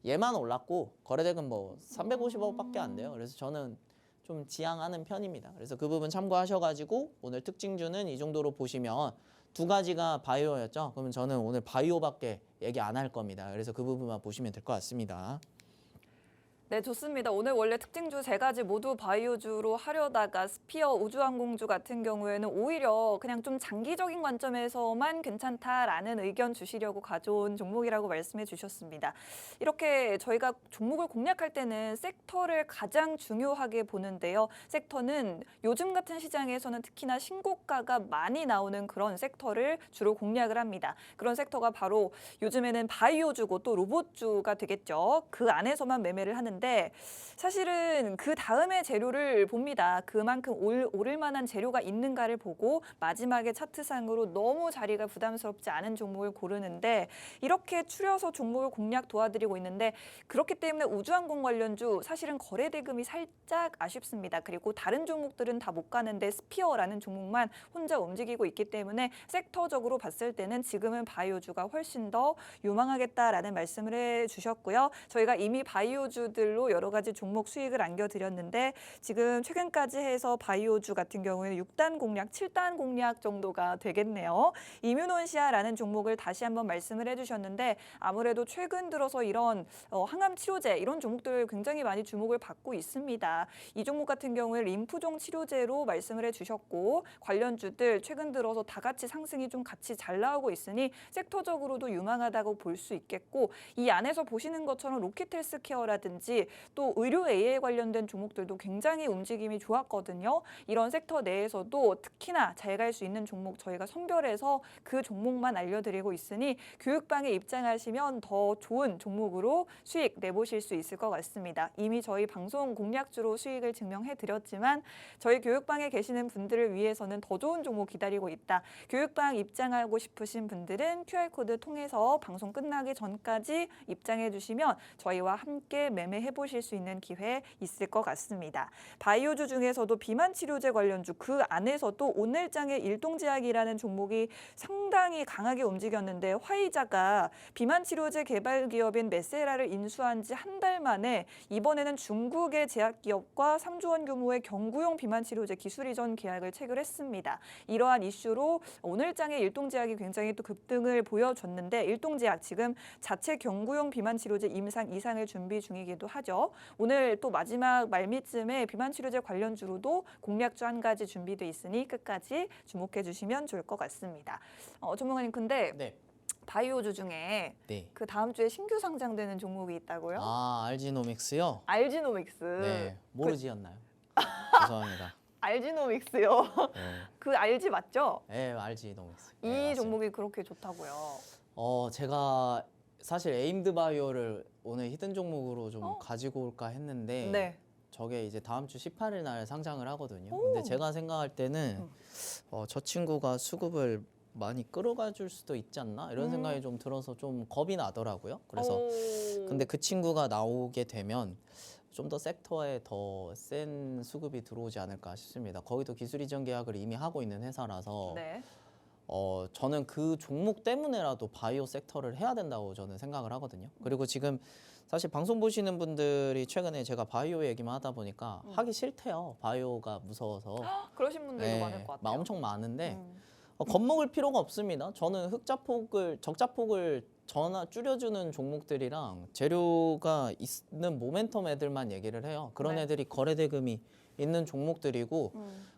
얘만 올랐고 거래대금 뭐 350억밖에 안 돼요. 그래서 저는 좀 지향하는 편입니다. 그래서 그 부분 참고하셔가지고 오늘 특징주는 이 정도로 보시면 두 가지가 바이오였죠. 그러면 저는 오늘 바이오밖에 얘기 안 할 겁니다. 그래서 그 부분만 보시면 될 것 같습니다. 네, 좋습니다. 오늘 원래 특징주 세 가지 모두 바이오주로 하려다가 스피어 우주항공주 같은 경우에는 오히려 그냥 좀 장기적인 관점에서만 괜찮다라는 의견 주시려고 가져온 종목이라고 말씀해 주셨습니다. 이렇게 저희가 종목을 공략할 때는 섹터를 가장 중요하게 보는데요. 섹터는 요즘 같은 시장에서는 특히나 신고가가 많이 나오는 그런 섹터를 주로 공략을 합니다. 그런 섹터가 바로 요즘에는 바이오주고 또 로봇주가 되겠죠. 그 안에서만 매매를 하는데 사실은 그 다음에 재료를 봅니다. 그만큼 오를 만한 재료가 있는가를 보고 마지막에 차트상으로 너무 자리가 부담스럽지 않은 종목을 고르는데 이렇게 추려서 종목을 공략 도와드리고 있는데 그렇기 때문에 우주항공 관련주 사실은 거래 대금이 살짝 아쉽습니다. 그리고 다른 종목들은 다 못 가는데 스피어라는 종목만 혼자 움직이고 있기 때문에 섹터적으로 봤을 때는 지금은 바이오주가 훨씬 더 유망하겠다라는 말씀을 해주셨고요. 저희가 이미 바이오주들로 여러 가지 종목 수익을 안겨드렸는데 지금 최근까지 해서 바이오주 같은 경우에는 6단 공략, 7단 공략 정도가 되겠네요. 이뮤논시아라는 종목을 다시 한번 말씀을 해주셨는데 아무래도 최근 들어서 이런 항암 치료제 이런 종목들 굉장히 많이 주목을 받고 있습니다. 이 종목 같은 경우에 림프종 치료제로 말씀을 해주셨고 관련주들 최근 들어서 다 같이 상승이 좀 같이 잘 나오고 있으니 섹터적으로도 유망하다고 볼 수 있겠고 이 안에서 보시는 것처럼 로키텔스케어라든지 또 의료 AI 관련된 종목들도 굉장히 움직임이 좋았거든요. 이런 섹터 내에서도 특히나 잘 갈 수 있는 종목 저희가 선별해서 그 종목만 알려드리고 있으니 교육방에 입장하시면 더 좋은 종목으로 수익 내보실 수 있을 것 같습니다. 이미 저희 방송 공략주로 수익을 증명해드렸지만 저희 교육방에 계시는 분들을 위해서는 더 좋은 종목 기다리고 있다. 교육방 입장하고 싶으신 분들은 QR코드 통해서 방송 끝나기 전까지 입장해 주시면 저희와 함께 매매해 보실 수 있는 기회 있을 것 같습니다. 바이오주 중에서도 비만 치료제 관련주 그 안에서도 오늘장의 일동제약이라는 종목이 상당히 강하게 움직였는데 화이자가 비만 치료제 개발 기업인 메세라를 인수한 지 한 달 만에 이번에는 중국의 제약기업과 3조 원 규모의 경구용 비만 치료제 기술 이전 계약을 체결했습니다. 이러한 이슈로 오늘장의 일동제약이 굉장히 또 급등을 보여줬는데 일동제약 지금 자체 경구용 비만 치료제 임상 2상을 준비 중이기도 하죠. 오늘 또 마지막 말미쯤에 비만 치료제 관련주로도 공략주 한 가지 준비돼 있으니 끝까지 주목해 주시면 좋을 것 같습니다. 전문가님 근데 네. 바이오주 중에 네. 그 다음 주에 신규 상장되는 종목이 있다고요? 아, 알지노믹스요? 알지노믹스. 네. 모르지였나요? 죄송합니다. 알지노믹스요. 네. 그 알지 맞죠? 네, 알지노믹스. 이 네, 맞습니다. 종목이 그렇게 좋다고요. 제가 사실 에임드 바이오를 오늘 히든 종목으로 좀 가지고 올까 했는데 네. 저게 이제 다음 주 18일 날 상장을 하거든요. 오. 근데 제가 생각할 때는 저 친구가 수급을 많이 끌어가 줄 수도 있지 않나 이런 생각이 좀 들어서 좀 겁이 나더라고요. 그래서 근데 그 친구가 나오게 되면 좀 더 섹터에 더 센 수급이 들어오지 않을까 싶습니다. 거기도 기술 이전 계약을 이미 하고 있는 회사라서 네. 저는 그 종목 때문에라도 바이오 섹터를 해야 된다고 저는 생각을 하거든요. 그리고 지금 사실 방송 보시는 분들이 최근에 제가 바이오 얘기만 하다 보니까 하기 싫대요. 바이오가 무서워서. 그러신 분들도 네, 많을 것 같아요. 엄청 많은데 음. 겁먹을 필요가 없습니다. 저는 적자폭을 줄여주는 종목들이랑 재료가 있는 모멘텀 애들만 얘기를 해요. 그런 네. 애들이 거래 대금이 있는 종목들이고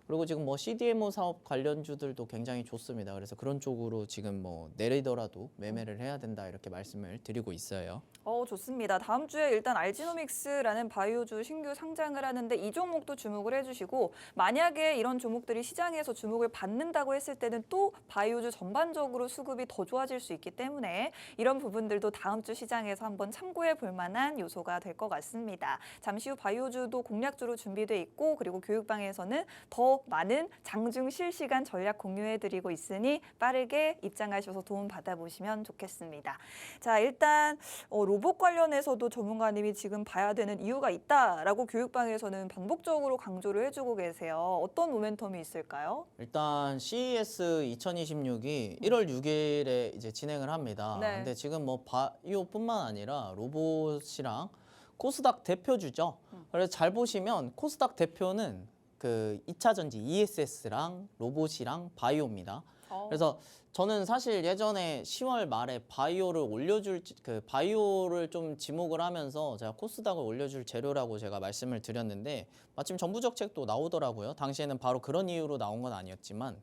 그리고 지금 뭐 CDMO 사업 관련주들도 굉장히 좋습니다. 그래서 그런 쪽으로 지금 뭐 내리더라도 매매를 해야 된다 이렇게 말씀을 드리고 있어요. 좋습니다. 다음 주에 일단 알지노믹스라는 바이오주 신규 상장을 하는데 이 종목도 주목을 해주시고 만약에 이런 종목들이 시장에서 주목을 받는다고 했을 때는 또 바이오주 전반적으로 수급이 더 좋아질 수 있기 때문에 이런 부분들도 다음 주 시장에서 한번 참고해 볼 만한 요소가 될 것 같습니다. 잠시 후 바이오주도 공략주로 준비돼 있고 그리고 교육방에서는 더 많은 장중 실시간 전략 공유해드리고 있으니 빠르게 입장하셔서 도움 받아보시면 좋겠습니다. 자, 일단 로봇 관련해서도 전문가님이 지금 봐야 되는 이유가 있다라고 교육방에서는 반복적으로 강조를 해주고 계세요. 어떤 모멘텀이 있을까요? 일단 CES 2026이 1월 6일에 이제 진행을 합니다. 네. 근데 지금 뭐 바이오뿐만 아니라 로봇이랑 코스닥 대표주죠. 그래서 잘 보시면 코스닥 대표는 그 2차 전지 ESS랑 로봇이랑 바이오입니다. 그래서 저는 사실 예전에 10월 말에 바이오를 좀 지목을 하면서 제가 코스닥을 올려줄 재료라고 제가 말씀을 드렸는데 마침 정부정책도 나오더라고요. 당시에는 바로 그런 이유로 나온 건 아니었지만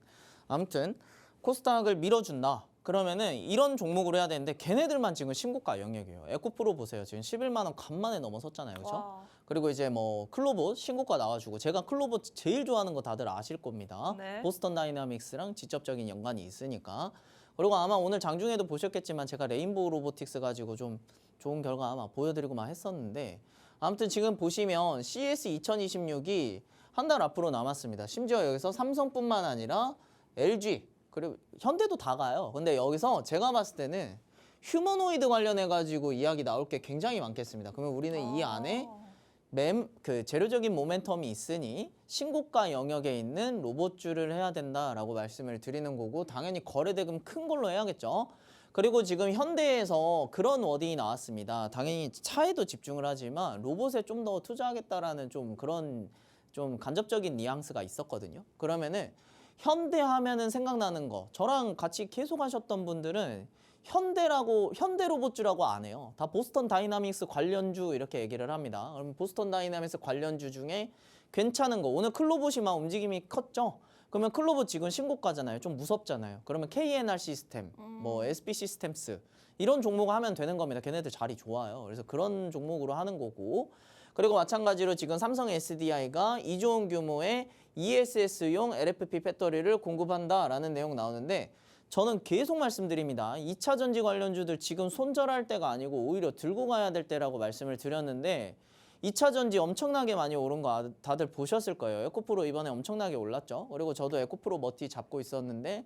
아무튼 코스닥을 밀어준다. 그러면은 이런 종목으로 해야 되는데 걔네들만 지금 신고가 영역이에요. 에코프로 보세요. 지금 11만 원 간만에 넘어섰잖아요. 그렇죠? 와. 그리고 이제 뭐 클로봇 신고가 나와주고 제가 클로봇 제일 좋아하는 거 다들 아실 겁니다. 네. 보스턴 다이나믹스랑 직접적인 연관이 있으니까. 그리고 아마 오늘 장중에도 보셨겠지만 제가 레인보우 로보틱스 가지고 좀 좋은 결과 아마 보여드리고만 했었는데 아무튼 지금 보시면 CS 2026이 한 달 앞으로 남았습니다. 심지어 여기서 삼성뿐만 아니라 LG 그리고 현대도 다 가요. 근데 여기서 제가 봤을 때는 휴머노이드 관련해 가지고 이야기 나올 게 굉장히 많겠습니다. 그러면 우리는 이 안에 재료적인 모멘텀이 있으니 신고가 영역에 있는 로봇주를 해야 된다라고 말씀을 드리는 거고 당연히 거래대금 큰 걸로 해야겠죠. 그리고 지금 현대에서 그런 워딩이 나왔습니다. 당연히 차에도 집중을 하지만 로봇에 좀 더 투자하겠다라는 좀 그런 좀 간접적인 뉘앙스가 있었거든요. 그러면은 현대 하면은 생각나는 거 저랑 같이 계속 하셨던 분들은 현대 로봇주라고 안 해요. 다 보스턴 다이나믹스 관련주 이렇게 얘기를 합니다. 그럼 보스턴 다이나믹스 관련주 중에 괜찮은 거 오늘 클로봇이 막 움직임이 컸죠. 그러면 클로봇 지금 신고가잖아요. 좀 무섭잖아요. 그러면 KNR 시스템, 뭐 SB 시스템스 이런 종목 하면 되는 겁니다. 걔네들 자리 좋아요. 그래서 그런 종목으로 하는 거고 그리고 마찬가지로 지금 삼성 SDI가 2조 원 규모의 ESS용 LFP 배터리를 공급한다라는 내용 나오는데 저는 계속 말씀드립니다. 2차 전지 관련주들 지금 손절할 때가 아니고 오히려 들고 가야 될 때라고 말씀을 드렸는데 2차 전지 엄청나게 많이 오른 거 다들 보셨을 거예요. 에코프로 이번에 엄청나게 올랐죠. 그리고 저도 에코프로 머티 잡고 있었는데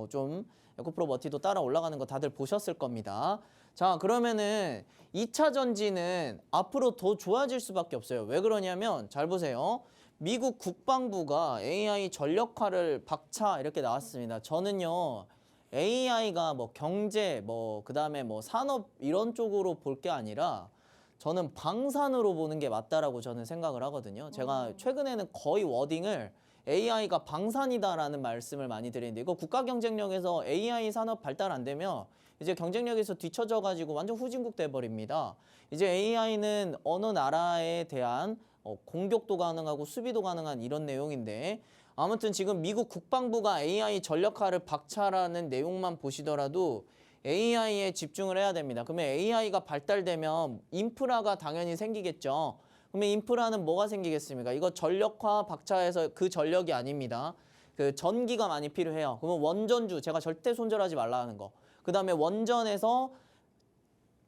좀 에코프로 머티도 따라 올라가는 거 다들 보셨을 겁니다. 자 그러면은 2차 전지는 앞으로 더 좋아질 수밖에 없어요. 왜 그러냐면 잘 보세요. 미국 국방부가 AI 전력화를 박차 이렇게 나왔습니다. 저는요. AI가 뭐 경제 그다음에 뭐 산업 이런 쪽으로 볼 게 아니라 저는 방산으로 보는 게 맞다라고 저는 생각을 하거든요. 제가 최근에는 거의 워딩을 AI가 방산이다라는 말씀을 많이 드리는데 이거 국가 경쟁력에서 AI 산업 발달 안 되면 이제 경쟁력에서 뒤처져 가지고 완전 후진국 돼 버립니다. 이제 AI는 어느 나라에 대한 공격도 가능하고 수비도 가능한 이런 내용인데 아무튼 지금 미국 국방부가 AI 전력화를 박차라는 내용만 보시더라도 AI에 집중을 해야 됩니다. 그러면 AI가 발달되면 인프라가 당연히 생기겠죠. 그러면 인프라는 뭐가 생기겠습니까? 이거 전력화 박차해서 그 전력이 아닙니다. 그 전기가 많이 필요해요. 그러면 원전주 제가 절대 손절하지 말라는 거. 그 다음에 원전에서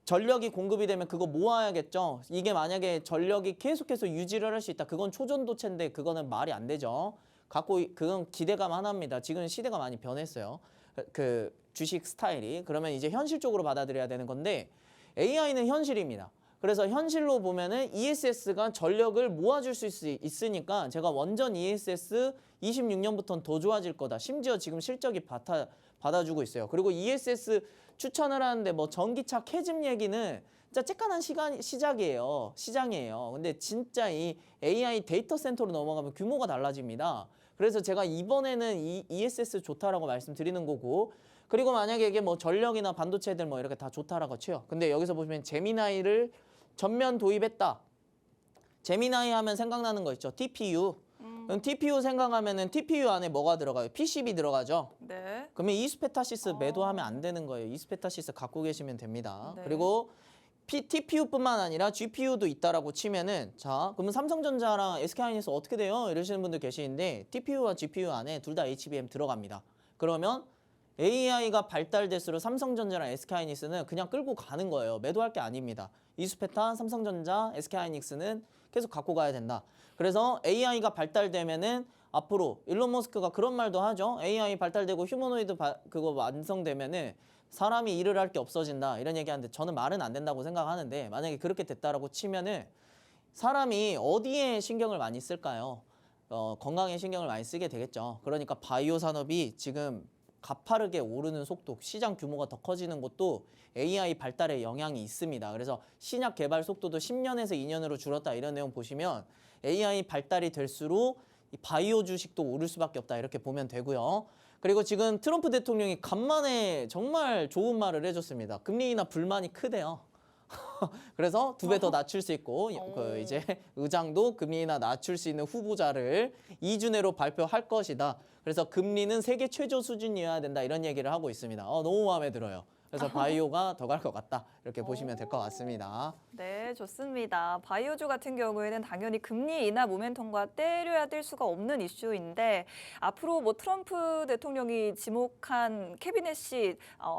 전력이 공급이 되면 그거 모아야겠죠. 이게 만약에 전력이 계속해서 유지를 할 수 있다. 그건 초전도체인데 그거는 말이 안 되죠. 그건 기대감 하나입니다. 지금 시대가 많이 변했어요. 그 주식 스타일이. 그러면 이제 현실적으로 받아들여야 되는 건데 AI는 현실입니다. 그래서 현실로 보면은 ESS가 전력을 모아줄 수 있으니까 제가 원전 ESS 26년부터는 더 좋아질 거다. 심지어 지금 실적이 받아주고 있어요. 그리고 ESS 추천을 하는데 뭐 전기차 캐즘 얘기는 진짜 쬐깐한 시장이에요. 근데 진짜 이 AI 데이터 센터로 넘어가면 규모가 달라집니다. 그래서 제가 이번에는 이 ESS 좋다라고 말씀드리는 거고 그리고 만약에 이게 뭐 전력이나 반도체들 뭐 이렇게 다 좋다라고 쳐요. 근데 여기서 보시면 제미나이를 전면 도입했다. 제미나이 하면 생각나는 거 있죠. TPU. 그럼 TPU 생각하면은 TPU 안에 뭐가 들어가요? PCB 들어가죠. 네. 그러면 이스페타시스 매도하면 안 되는 거예요. 이스페타시스 갖고 계시면 됩니다. 네. 그리고 TPU뿐만 아니라 GPU도 있다라고 치면은 자 그러면 삼성전자랑 SK하이닉스 어떻게 돼요? 이러시는 분들 계시는데 TPU와 GPU 안에 둘 다 HBM 들어갑니다. 그러면 AI가 발달될수록 삼성전자랑 SK하이닉스는 그냥 끌고 가는 거예요. 매도할 게 아닙니다. 이스페타, 삼성전자, SK하이닉스는 계속 갖고 가야 된다. 그래서 AI가 발달되면은 앞으로 일론 머스크가 그런 말도 하죠. AI 발달되고 휴머노이드 그거 완성되면은 사람이 일을 할 게 없어진다 이런 얘기하는데 저는 말은 안 된다고 생각하는데 만약에 그렇게 됐다라고 치면은 사람이 어디에 신경을 많이 쓸까요? 건강에 신경을 많이 쓰게 되겠죠. 그러니까 바이오 산업이 지금 가파르게 오르는 속도, 시장 규모가 더 커지는 것도 AI 발달에 영향이 있습니다. 그래서 신약 개발 속도도 10년에서 2년으로 줄었다 이런 내용 보시면 AI 발달이 될수록 이 바이오 주식도 오를 수밖에 없다 이렇게 보면 되고요. 그리고 지금 트럼프 대통령이 간만에 정말 좋은 말을 해줬습니다. 금리 인하 불만이 크대요. 그래서 2배 더 낮출 수 있고 그 이제 의장도 금리 인하 낮출 수 있는 후보자를 2주 내로 발표할 것이다. 그래서 금리는 세계 최저 수준이어야 된다 이런 얘기를 하고 있습니다. 너무 마음에 들어요. 그래서 바이오가 더 갈 것 같다. 이렇게 보시면 될 것 같습니다. 네, 좋습니다. 바이오주 같은 경우에는 당연히 금리 인하 모멘텀과 때려야 뗄 수가 없는 이슈인데 앞으로 뭐 트럼프 대통령이 지목한 캐비넷이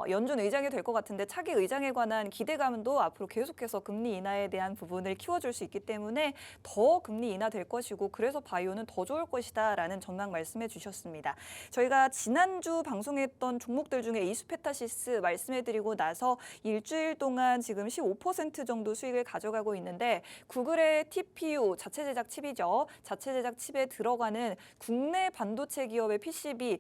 연준 의장이 될 것 같은데 차기 의장에 관한 기대감도 앞으로 계속해서 금리 인하에 대한 부분을 키워줄 수 있기 때문에 더 금리 인하 될 것이고 그래서 바이오는 더 좋을 것이다라는 전망 말씀해 주셨습니다. 저희가 지난주 방송했던 종목들 중에 이수페타시스 말씀해드리고 나서 일주일 동안 지금 15% 정도 수익을 가져가고 있는데 구글의 TPU 자체 제작 칩이죠. 자체 제작 칩에 들어가는 국내 반도체 기업의 PCB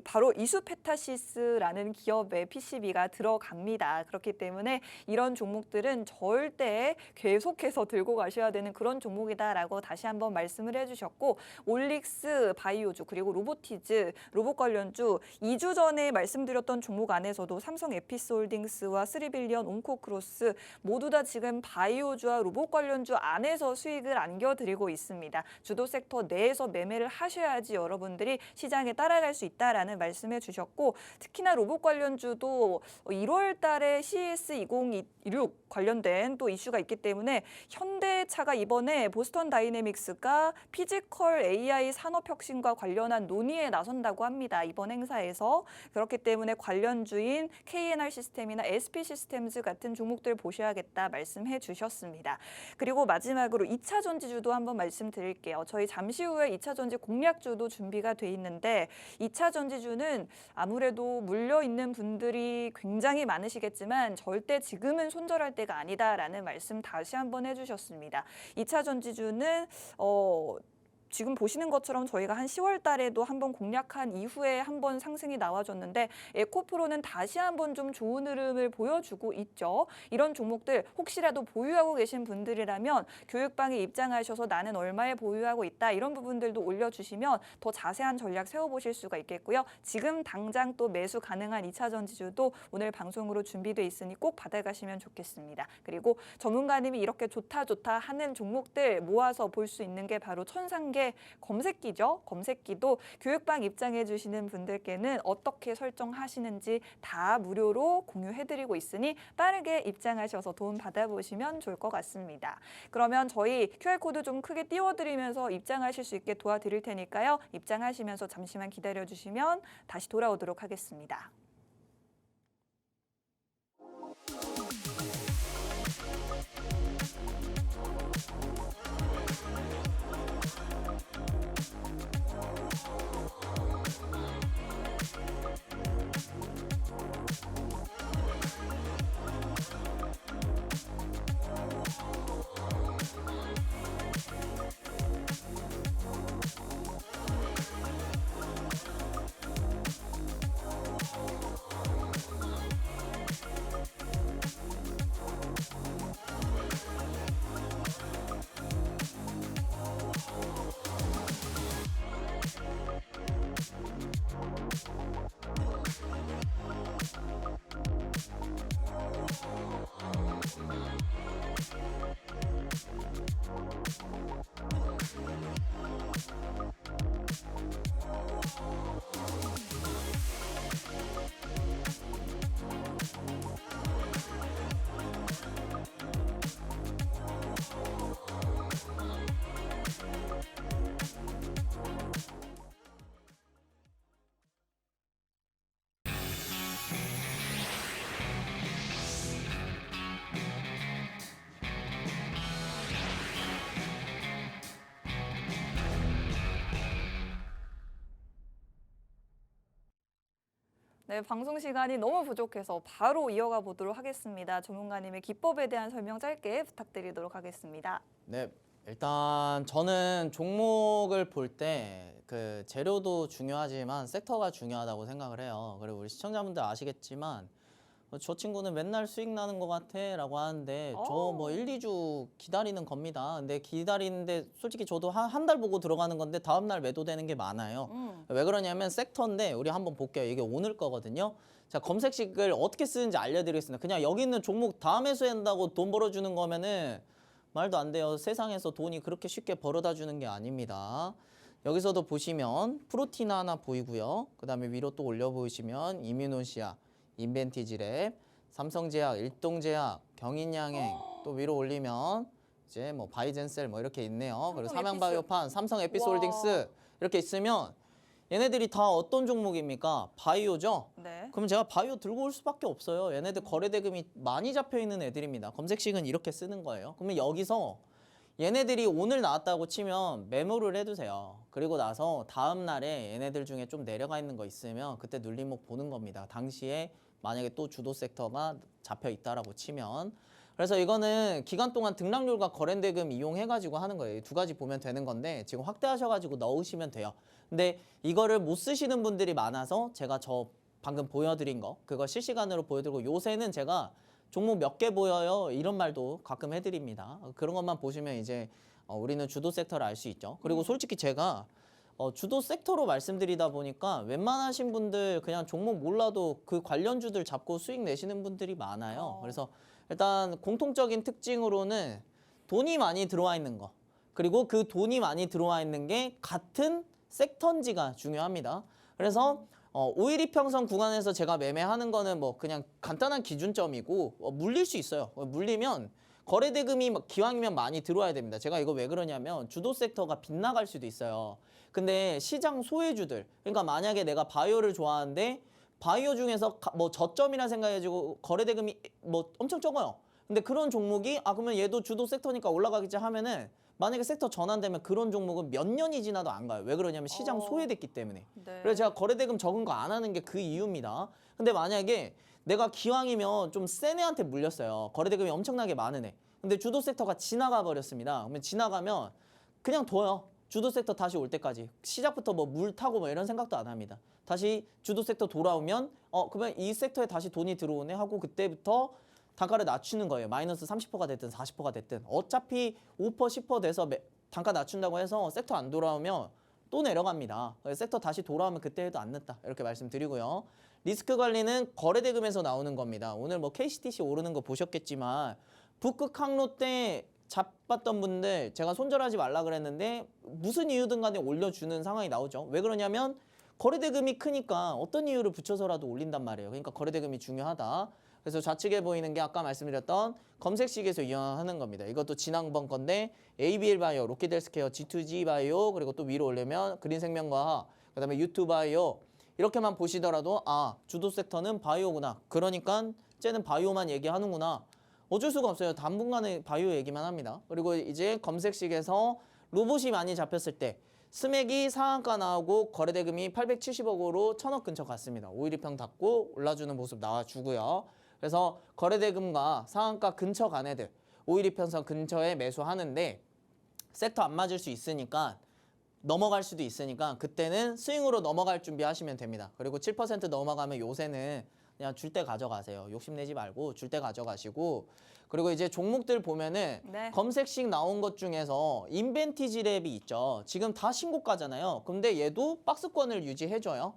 바로 이수페타시스라는 기업의 PCB가 들어갑니다. 그렇기 때문에 이런 종목들은 절대 계속해서 들고 가셔야 되는 그런 종목이다라고 다시 한번 말씀을 해주셨고 올릭스 바이오주 그리고 로보티즈 로봇 관련주 2주 전에 말씀드렸던 종목 안에서도 삼성 에피스홀딩스와 3빌리언 온코크로스 모두 다 지금 바이오주와 로봇 관련주 안에서 수익을 안겨드리고 있습니다. 주도 섹터 내에서 매매를 하셔야지 여러분들이 시장에 따라갈 수 있다라는 말씀해 주셨고 특히나 로봇 관련주도 1월 달에 CES 2026 관련된 또 이슈가 있기 때문에 현대차가 이번에 보스턴 다이내믹스가 피지컬 AI 산업 혁신과 관련한 논의에 나선다고 합니다. 이번 행사에서. 그렇기 때문에 관련주인 KNR 시스템이나 SP 시스템즈 같은 종목들 보셔야겠다 말씀해 주셨습니다. 그리고 마지막으로 2차 전지주도 한번 말씀드릴게요. 저희 잠시 후에 2차 전지 공략주도 준비가 돼 있는데 2차 전지주는 아무래도 물려있는 분들이 굉장히 많으시겠지만 절대 지금은 손절할 때가 아니다라는 말씀 다시 한번 해주셨습니다. 2차 전지주는 지금 보시는 것처럼 저희가 한 10월 달에도 한번 공략한 이후에 한번 상승이 나와줬는데 에코프로는 다시 한번 좀 좋은 흐름을 보여주고 있죠. 이런 종목들 혹시라도 보유하고 계신 분들이라면 교육방에 입장하셔서 나는 얼마에 보유하고 있다 이런 부분들도 올려주시면 더 자세한 전략 세워보실 수가 있겠고요. 지금 당장 또 매수 가능한 2차 전지주도 오늘 방송으로 준비돼 있으니 꼭 받아가시면 좋겠습니다. 그리고 전문가님이 이렇게 좋다 하는 종목들 모아서 볼 수 있는 게 바로 천상계 검색기죠. 검색기도 교육방 입장해 주시는 분들께는 어떻게 설정하시는지 다 무료로 공유해드리고 있으니 빠르게 입장하셔서 도움 받아보시면 좋을 것 같습니다. 그러면 저희 QR코드 좀 크게 띄워드리면서 입장하실 수 있게 도와드릴 테니까요. 입장하시면서 잠시만 기다려주시면 다시 돌아오도록 하겠습니다. 네, 방송 시간이 너무 부족해서 바로 이어가 보도록 하겠습니다. 전문가님의 기법에 대한 설명 짧게 부탁드리도록 하겠습니다. 네, 일단 저는 종목을 볼 때 그 재료도 중요하지만 섹터가 중요하다고 생각을 해요. 그리고 우리 시청자분들 아시겠지만 저 친구는 맨날 수익 나는 것 같아 라고 하는데 저 뭐 1, 2주 기다리는 겁니다. 근데 기다리는데 솔직히 저도 한 달 보고 들어가는 건데 다음날 매도되는 게 많아요. 왜 그러냐면 섹터인데 우리 한번 볼게요. 이게 오늘 거거든요. 자, 검색식을 어떻게 쓰는지 알려드리겠습니다. 그냥 여기 있는 종목 다 매수한다고 돈 벌어주는 거면은 말도 안 돼요. 세상에서 돈이 그렇게 쉽게 벌어다 주는 게 아닙니다. 여기서도 보시면 프로티나 하나 보이고요. 그 다음에 위로 또 올려 보이시면 이뮤노시아, 인벤티지랩, 삼성제약, 일동제약, 경인양행 또 위로 올리면 이제 뭐 바이젠셀 뭐 이렇게 있네요. 그리고 삼양바이오판, 삼성 에피스홀딩스 이렇게 있으면 얘네들이 다 어떤 종목입니까? 바이오죠? 네. 그럼 제가 바이오 들고 올 수밖에 없어요. 얘네들 거래대금이 많이 잡혀 있는 애들입니다. 검색식은 이렇게 쓰는 거예요. 그러면 여기서 얘네들이 오늘 나왔다고 치면 메모를 해두세요. 그리고 나서 다음 날에 얘네들 중에 좀 내려가 있는 거 있으면 그때 눌림목 보는 겁니다. 당시에 만약에 또 주도 섹터가 잡혀 있다라고 치면. 그래서 이거는 기간 동안 등락률과 거래대금 이용해가지고 하는 거예요. 두 가지 보면 되는 건데 지금 확대하셔가지고 넣으시면 돼요. 근데 이거를 못 쓰시는 분들이 많아서 제가 저 방금 보여드린 거 그거 실시간으로 보여드리고 요새는 제가 종목 몇 개 보여요 이런 말도 가끔 해드립니다. 그런 것만 보시면 이제 우리는 주도 섹터를 알 수 있죠. 그리고 솔직히 제가 주도 섹터로 말씀드리다 보니까 웬만하신 분들 그냥 종목 몰라도 그 관련주들 잡고 수익 내시는 분들이 많아요. 그래서 일단 공통적인 특징으로는 돈이 많이 들어와 있는 거 그리고 그 돈이 많이 들어와 있는 게 같은 섹터인지가 중요합니다. 그래서 5일 이평선 구간에서 제가 매매하는 거는 뭐 그냥 간단한 기준점이고 물릴 수 있어요. 물리면 거래대금이 기왕이면 많이 들어와야 됩니다. 제가 이거 왜 그러냐면 주도 섹터가 빗나갈 수도 있어요. 근데 시장 소외주들 그러니까 만약에 내가 바이오를 좋아하는데 바이오 중에서 뭐 저점이라 생각해가지고 거래대금이 뭐 엄청 적어요. 근데 그런 종목이 그러면 얘도 주도 섹터니까 올라가겠지 하면은 만약에 섹터 전환되면 그런 종목은 몇 년이 지나도 안 가요. 왜 그러냐면 시장 소외됐기 때문에. 네. 그래서 제가 거래대금 적은 거 안 하는 게 그 이유입니다. 근데 만약에 내가 기왕이면 좀 센 애한테 물렸어요. 거래대금이 엄청나게 많은 애. 근데 주도 섹터가 지나가 버렸습니다. 그러면 지나가면 그냥 둬요. 주도 섹터 다시 올 때까지. 시작부터 뭐 물 타고 뭐 이런 생각도 안 합니다. 다시 주도 섹터 돌아오면 그러면 이 섹터에 다시 돈이 들어오네 하고 그때부터 단가를 낮추는 거예요. 마이너스 30%가 됐든 40%가 됐든. 어차피 5% 10% 돼서 단가 낮춘다고 해서 섹터 안 돌아오면 또 내려갑니다. 섹터 다시 돌아오면 그때 해도 안 늦다. 이렇게 말씀드리고요. 리스크 관리는 거래대금에서 나오는 겁니다. 오늘 뭐 KCTC 오르는 거 보셨겠지만 북극 항로 때 잡았던 분들 제가 손절하지 말라 그랬는데 무슨 이유든 간에 올려주는 상황이 나오죠. 왜 그러냐면 거래대금이 크니까 어떤 이유를 붙여서라도 올린단 말이에요. 그러니까 거래대금이 중요하다. 그래서 좌측에 보이는 게 아까 말씀드렸던 검색식에서 이용하는 겁니다. 이것도 지난번 건데 ABL 바이오, 롯키드헬스케어, G2G 바이오 그리고 또 위로 올리면 그린생명과학 그다음에 U2 바이오 이렇게만 보시더라도 주도 섹터는 바이오구나. 그러니까 쟤는 바이오만 얘기하는구나. 어쩔 수가 없어요. 당분간은 바이오 얘기만 합니다. 그리고 이제 검색식에서 로봇이 많이 잡혔을 때 스맥이 상한가 나오고 거래대금이 870억으로 1000억 근처 갔습니다. 5일 이평 닫고 올라주는 모습 나와주고요. 그래서 거래대금과 상한가 근처 간 애들 5일 이평선 근처에 매수하는데 섹터 안 맞을 수 있으니까 넘어갈 수도 있으니까 그때는 스윙으로 넘어갈 준비하시면 됩니다. 그리고 7% 넘어가면 요새는 그냥 줄 때 가져가세요. 욕심내지 말고 줄 때 가져가시고 그리고 이제 종목들 보면은 네. 검색식 나온 것 중에서 인벤티지랩이 있죠. 지금 다 신고가잖아요. 근데 얘도 박스권을 유지해줘요.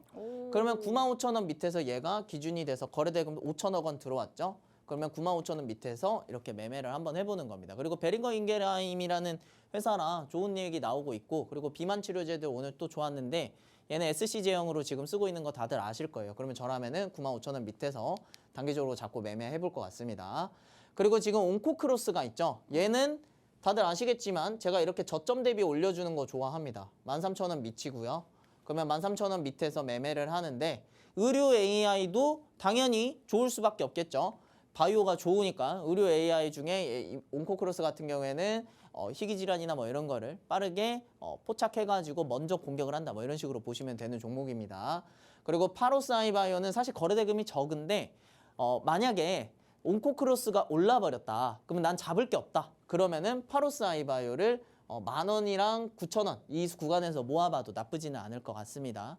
그러면 95,000원 밑에서 얘가 기준이 돼서 거래대금 5천억 원 들어왔죠. 그러면 95,000원 밑에서 이렇게 매매를 한번 해보는 겁니다. 그리고 베링거 인게라임이라는 회사랑 좋은 얘기 나오고 있고 그리고 비만 치료제들 오늘 또 좋았는데 얘는 SC 제형으로 지금 쓰고 있는 거 다들 아실 거예요. 그러면 저라면은 95,000원 밑에서 단기적으로 잡고 매매해 볼 것 같습니다. 그리고 지금 온코크로스가 있죠. 얘는 다들 아시겠지만 제가 이렇게 저점 대비 올려주는 거 좋아합니다. 13,000원 밑이고요. 그러면 13,000원 밑에서 매매를 하는데 의료 AI도 당연히 좋을 수밖에 없겠죠. 바이오가 좋으니까 의료 AI 중에 온코크로스 같은 경우에는 희귀질환이나 뭐 이런 거를 빠르게 포착해가지고 먼저 공격을 한다 뭐 이런 식으로 보시면 되는 종목입니다. 그리고 파로스아이바이오는 사실 거래대금이 적은데 만약에 온코크로스가 올라버렸다 그러면 난 잡을 게 없다 그러면은 파로스아이바이오를 10,000원이랑 9,000원 이 구간에서 모아봐도 나쁘지는 않을 것 같습니다.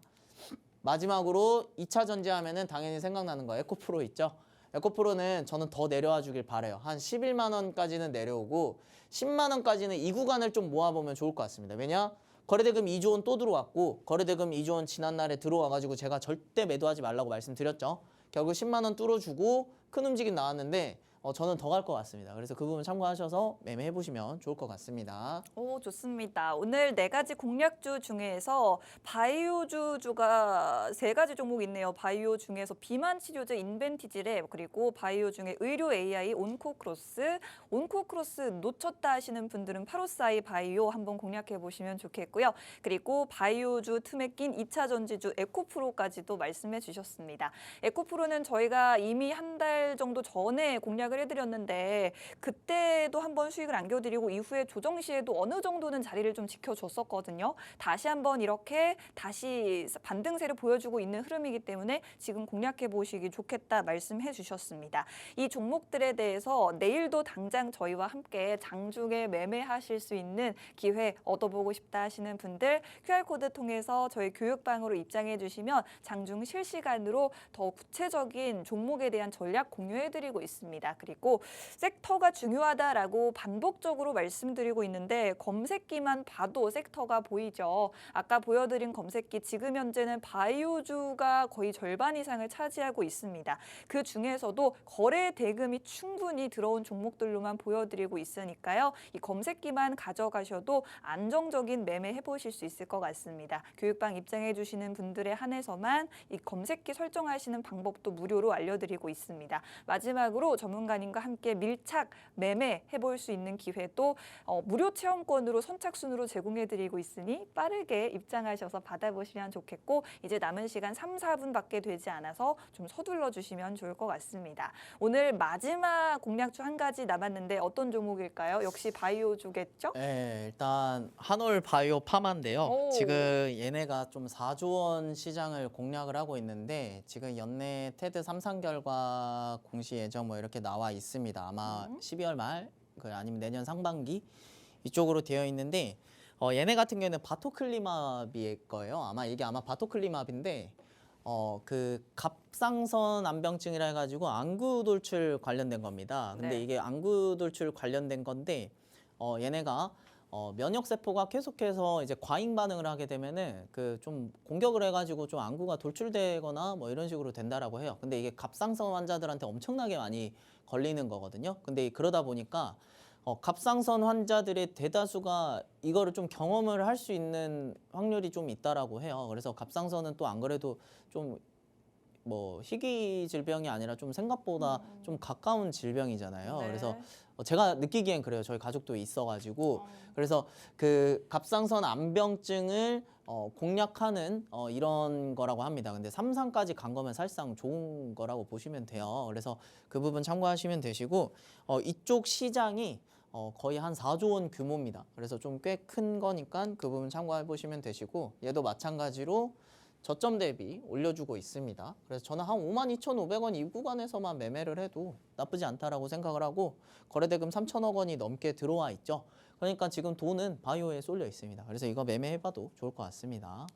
마지막으로 2차 전지하면은 당연히 생각나는 거 에코프로 있죠. 에코프로는 저는 더 내려와 주길 바래요. 한 11만 원까지는 내려오고 10만 원까지는 이 구간을 좀 모아보면 좋을 것 같습니다. 왜냐? 거래대금 2조 원 또 들어왔고 거래대금 2조 원 지난날에 들어와가지고 제가 절대 매도하지 말라고 말씀드렸죠. 결국 10만 원 뚫어주고 큰 움직임 나왔는데 저는 더 갈 것 같습니다. 그래서 그 부분 참고하셔서 매매해 보시면 좋을 것 같습니다. 오, 좋습니다. 오늘 4가지 공략주 중에서 바이오주가 3가지 종목 있네요. 바이오 중에서 비만 치료제 인벤티지랩, 그리고 바이오 중에 의료 AI 온코크로스, 온코크로스 놓쳤다 하시는 분들은 파로사이 바이오 한번 공략해 보시면 좋겠고요. 그리고 바이오주 틈에 낀 2차 전지주 에코프로까지도 말씀해 주셨습니다. 에코프로는 저희가 이미 한 달 정도 전에 공략을 해드렸는데 그때도 한번 수익을 안겨드리고 이후에 조정 시에도 어느 정도는 자리를 좀 지켜줬었거든요. 다시 한번 이렇게 다시 반등세를 보여주고 있는 흐름이기 때문에 지금 공략해 보시기 좋겠다 말씀해 주셨습니다. 이 종목들에 대해서 내일도 당장 저희와 함께 장중에 매매하실 수 있는 기회 얻어보고 싶다 하시는 분들 QR코드 통해서 저희 교육방으로 입장해 주시면 장중 실시간으로 더 구체적인 종목에 대한 전략 공유해드리고 있습니다. 그리고 섹터가 중요하다라고 반복적으로 말씀드리고 있는데 검색기만 봐도 섹터가 보이죠. 아까 보여드린 검색기 지금 현재는 바이오주가 거의 절반 이상을 차지하고 있습니다. 그 중에서도 거래 대금이 충분히 들어온 종목들로만 보여드리고 있으니까요. 이 검색기만 가져가셔도 안정적인 매매 해보실 수 있을 것 같습니다. 교육방 입장해 주시는 분들에 한해서만 이 검색기 설정하시는 방법도 무료로 알려드리고 있습니다. 마지막으로 전문가님과 함께 밀착 매매 해볼 수 있는 기회도 무료 체험권으로 선착순으로 제공해드리고 있으니 빠르게 입장하셔서 받아보시면 좋겠고 이제 남은 시간 3, 4분밖에 되지 않아서 좀 서둘러 주시면 좋을 것 같습니다. 오늘 마지막 공략주 한 가지 남았는데 어떤 종목일까요? 역시 바이오주겠죠? 네, 일단 한올 바이오 파마인데요. 오. 지금 얘네가 좀 4조 원 시장을 공략을 하고 있는데 지금 연내 테드 3상 결과 공시 예정 뭐 이렇게 나와 있습니다. 아마 12월 말 아니면 내년 상반기 이쪽으로 되어 있는데 얘네 같은 경우에는 바토클리마비일 거예요. 이게 바토클리마비인데 그 갑상선 암병증이라 해가지고 안구 돌출 관련된 겁니다. 근데 네. 이게 안구 돌출 관련된 건데 얘네가 면역 세포가 계속해서 이제 과잉 반응을 하게 되면은 그 좀 공격을 해가지고 좀 안구가 돌출되거나 뭐 이런 식으로 된다라고 해요. 근데 이게 갑상선 환자들한테 엄청나게 많이 걸리는 거거든요. 근데 그러다 보니까 갑상선 환자들의 대다수가 이거를 좀 경험을 할 수 있는 확률이 좀 있다라고 해요. 그래서 갑상선은 또 안 그래도 좀 뭐 희귀 질병이 아니라 좀 생각보다 좀 가까운 질병이잖아요. 네. 그래서 제가 느끼기엔 그래요. 저희 가족도 있어가지고 그래서 그 갑상선 암병증을 공략하는 이런 거라고 합니다. 근데 3상까지 간 거면 사실상 좋은 거라고 보시면 돼요. 그래서 그 부분 참고하시면 되시고 이쪽 시장이 거의 한 4조 원 규모입니다. 그래서 좀 꽤 큰 거니까 그 부분 참고해 보시면 되시고 얘도 마찬가지로 저점 대비 올려주고 있습니다. 그래서 저는 한 52,500원 이 구간에서만 매매를 해도 나쁘지 않다라고 생각을 하고 거래대금 3천억 원이 넘게 들어와 있죠. 그러니까 지금 돈은 바이오에 쏠려 있습니다. 그래서 이거 매매해봐도 좋을 것 같습니다.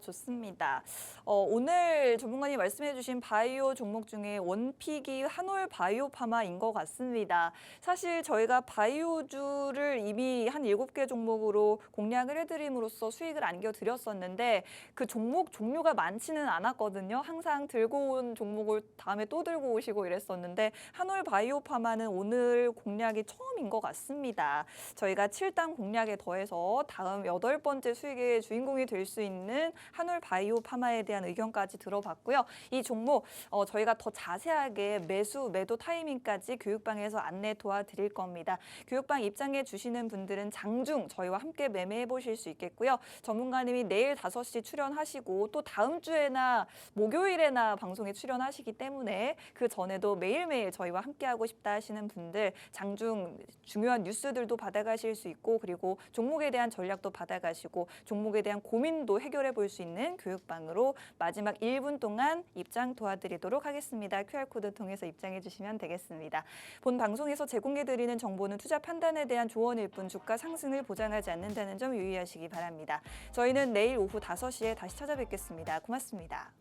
좋습니다. 오늘 전문가님 말씀해주신 바이오 종목 중에 원픽이 한올 바이오 파마인 것 같습니다. 사실 저희가 바이오주를 이미 한 7개 종목으로 공략을 해드림으로써 수익을 안겨드렸었는데 그 종목 종류가 많지는 않았거든요. 항상 들고 온 종목을 다음에 또 들고 오시고 이랬었는데 한올 바이오 파마는 오늘 공략이 처음인 것 같습니다. 저희가 7단 공략에 더해서 다음 8번째 수익의 주인공이 될 수 있는 한올 바이오 파마에 대한 의견까지 들어봤고요. 이 종목 저희가 더 자세하게 매수, 매도 타이밍까지 교육방에서 안내 도와드릴 겁니다. 교육방 입장해 주시는 분들은 장중 저희와 함께 매매해 보실 수 있겠고요. 전문가님이 내일 5시 출연하시고 또 다음 주에나 목요일에나 방송에 출연하시기 때문에 그 전에도 매일매일 저희와 함께하고 싶다 하시는 분들 장중 중요한 뉴스들도 받아가실 수 있고 그리고 종목에 대한 전략도 받아가시고 종목에 대한 고민도 해결해 볼 수 있는 교육방으로 마지막 1분 동안 입장 도와드리도록 하겠습니다. QR코드 통해서 입장해 주시면 되겠습니다. 본 방송에서 제공해드리는 정보는 투자 판단에 대한 조언일 뿐 주가 상승을 보장하지 않는다는 점 유의하시기 바랍니다. 저희는 내일 오후 5시에 다시 찾아뵙겠습니다. 고맙습니다.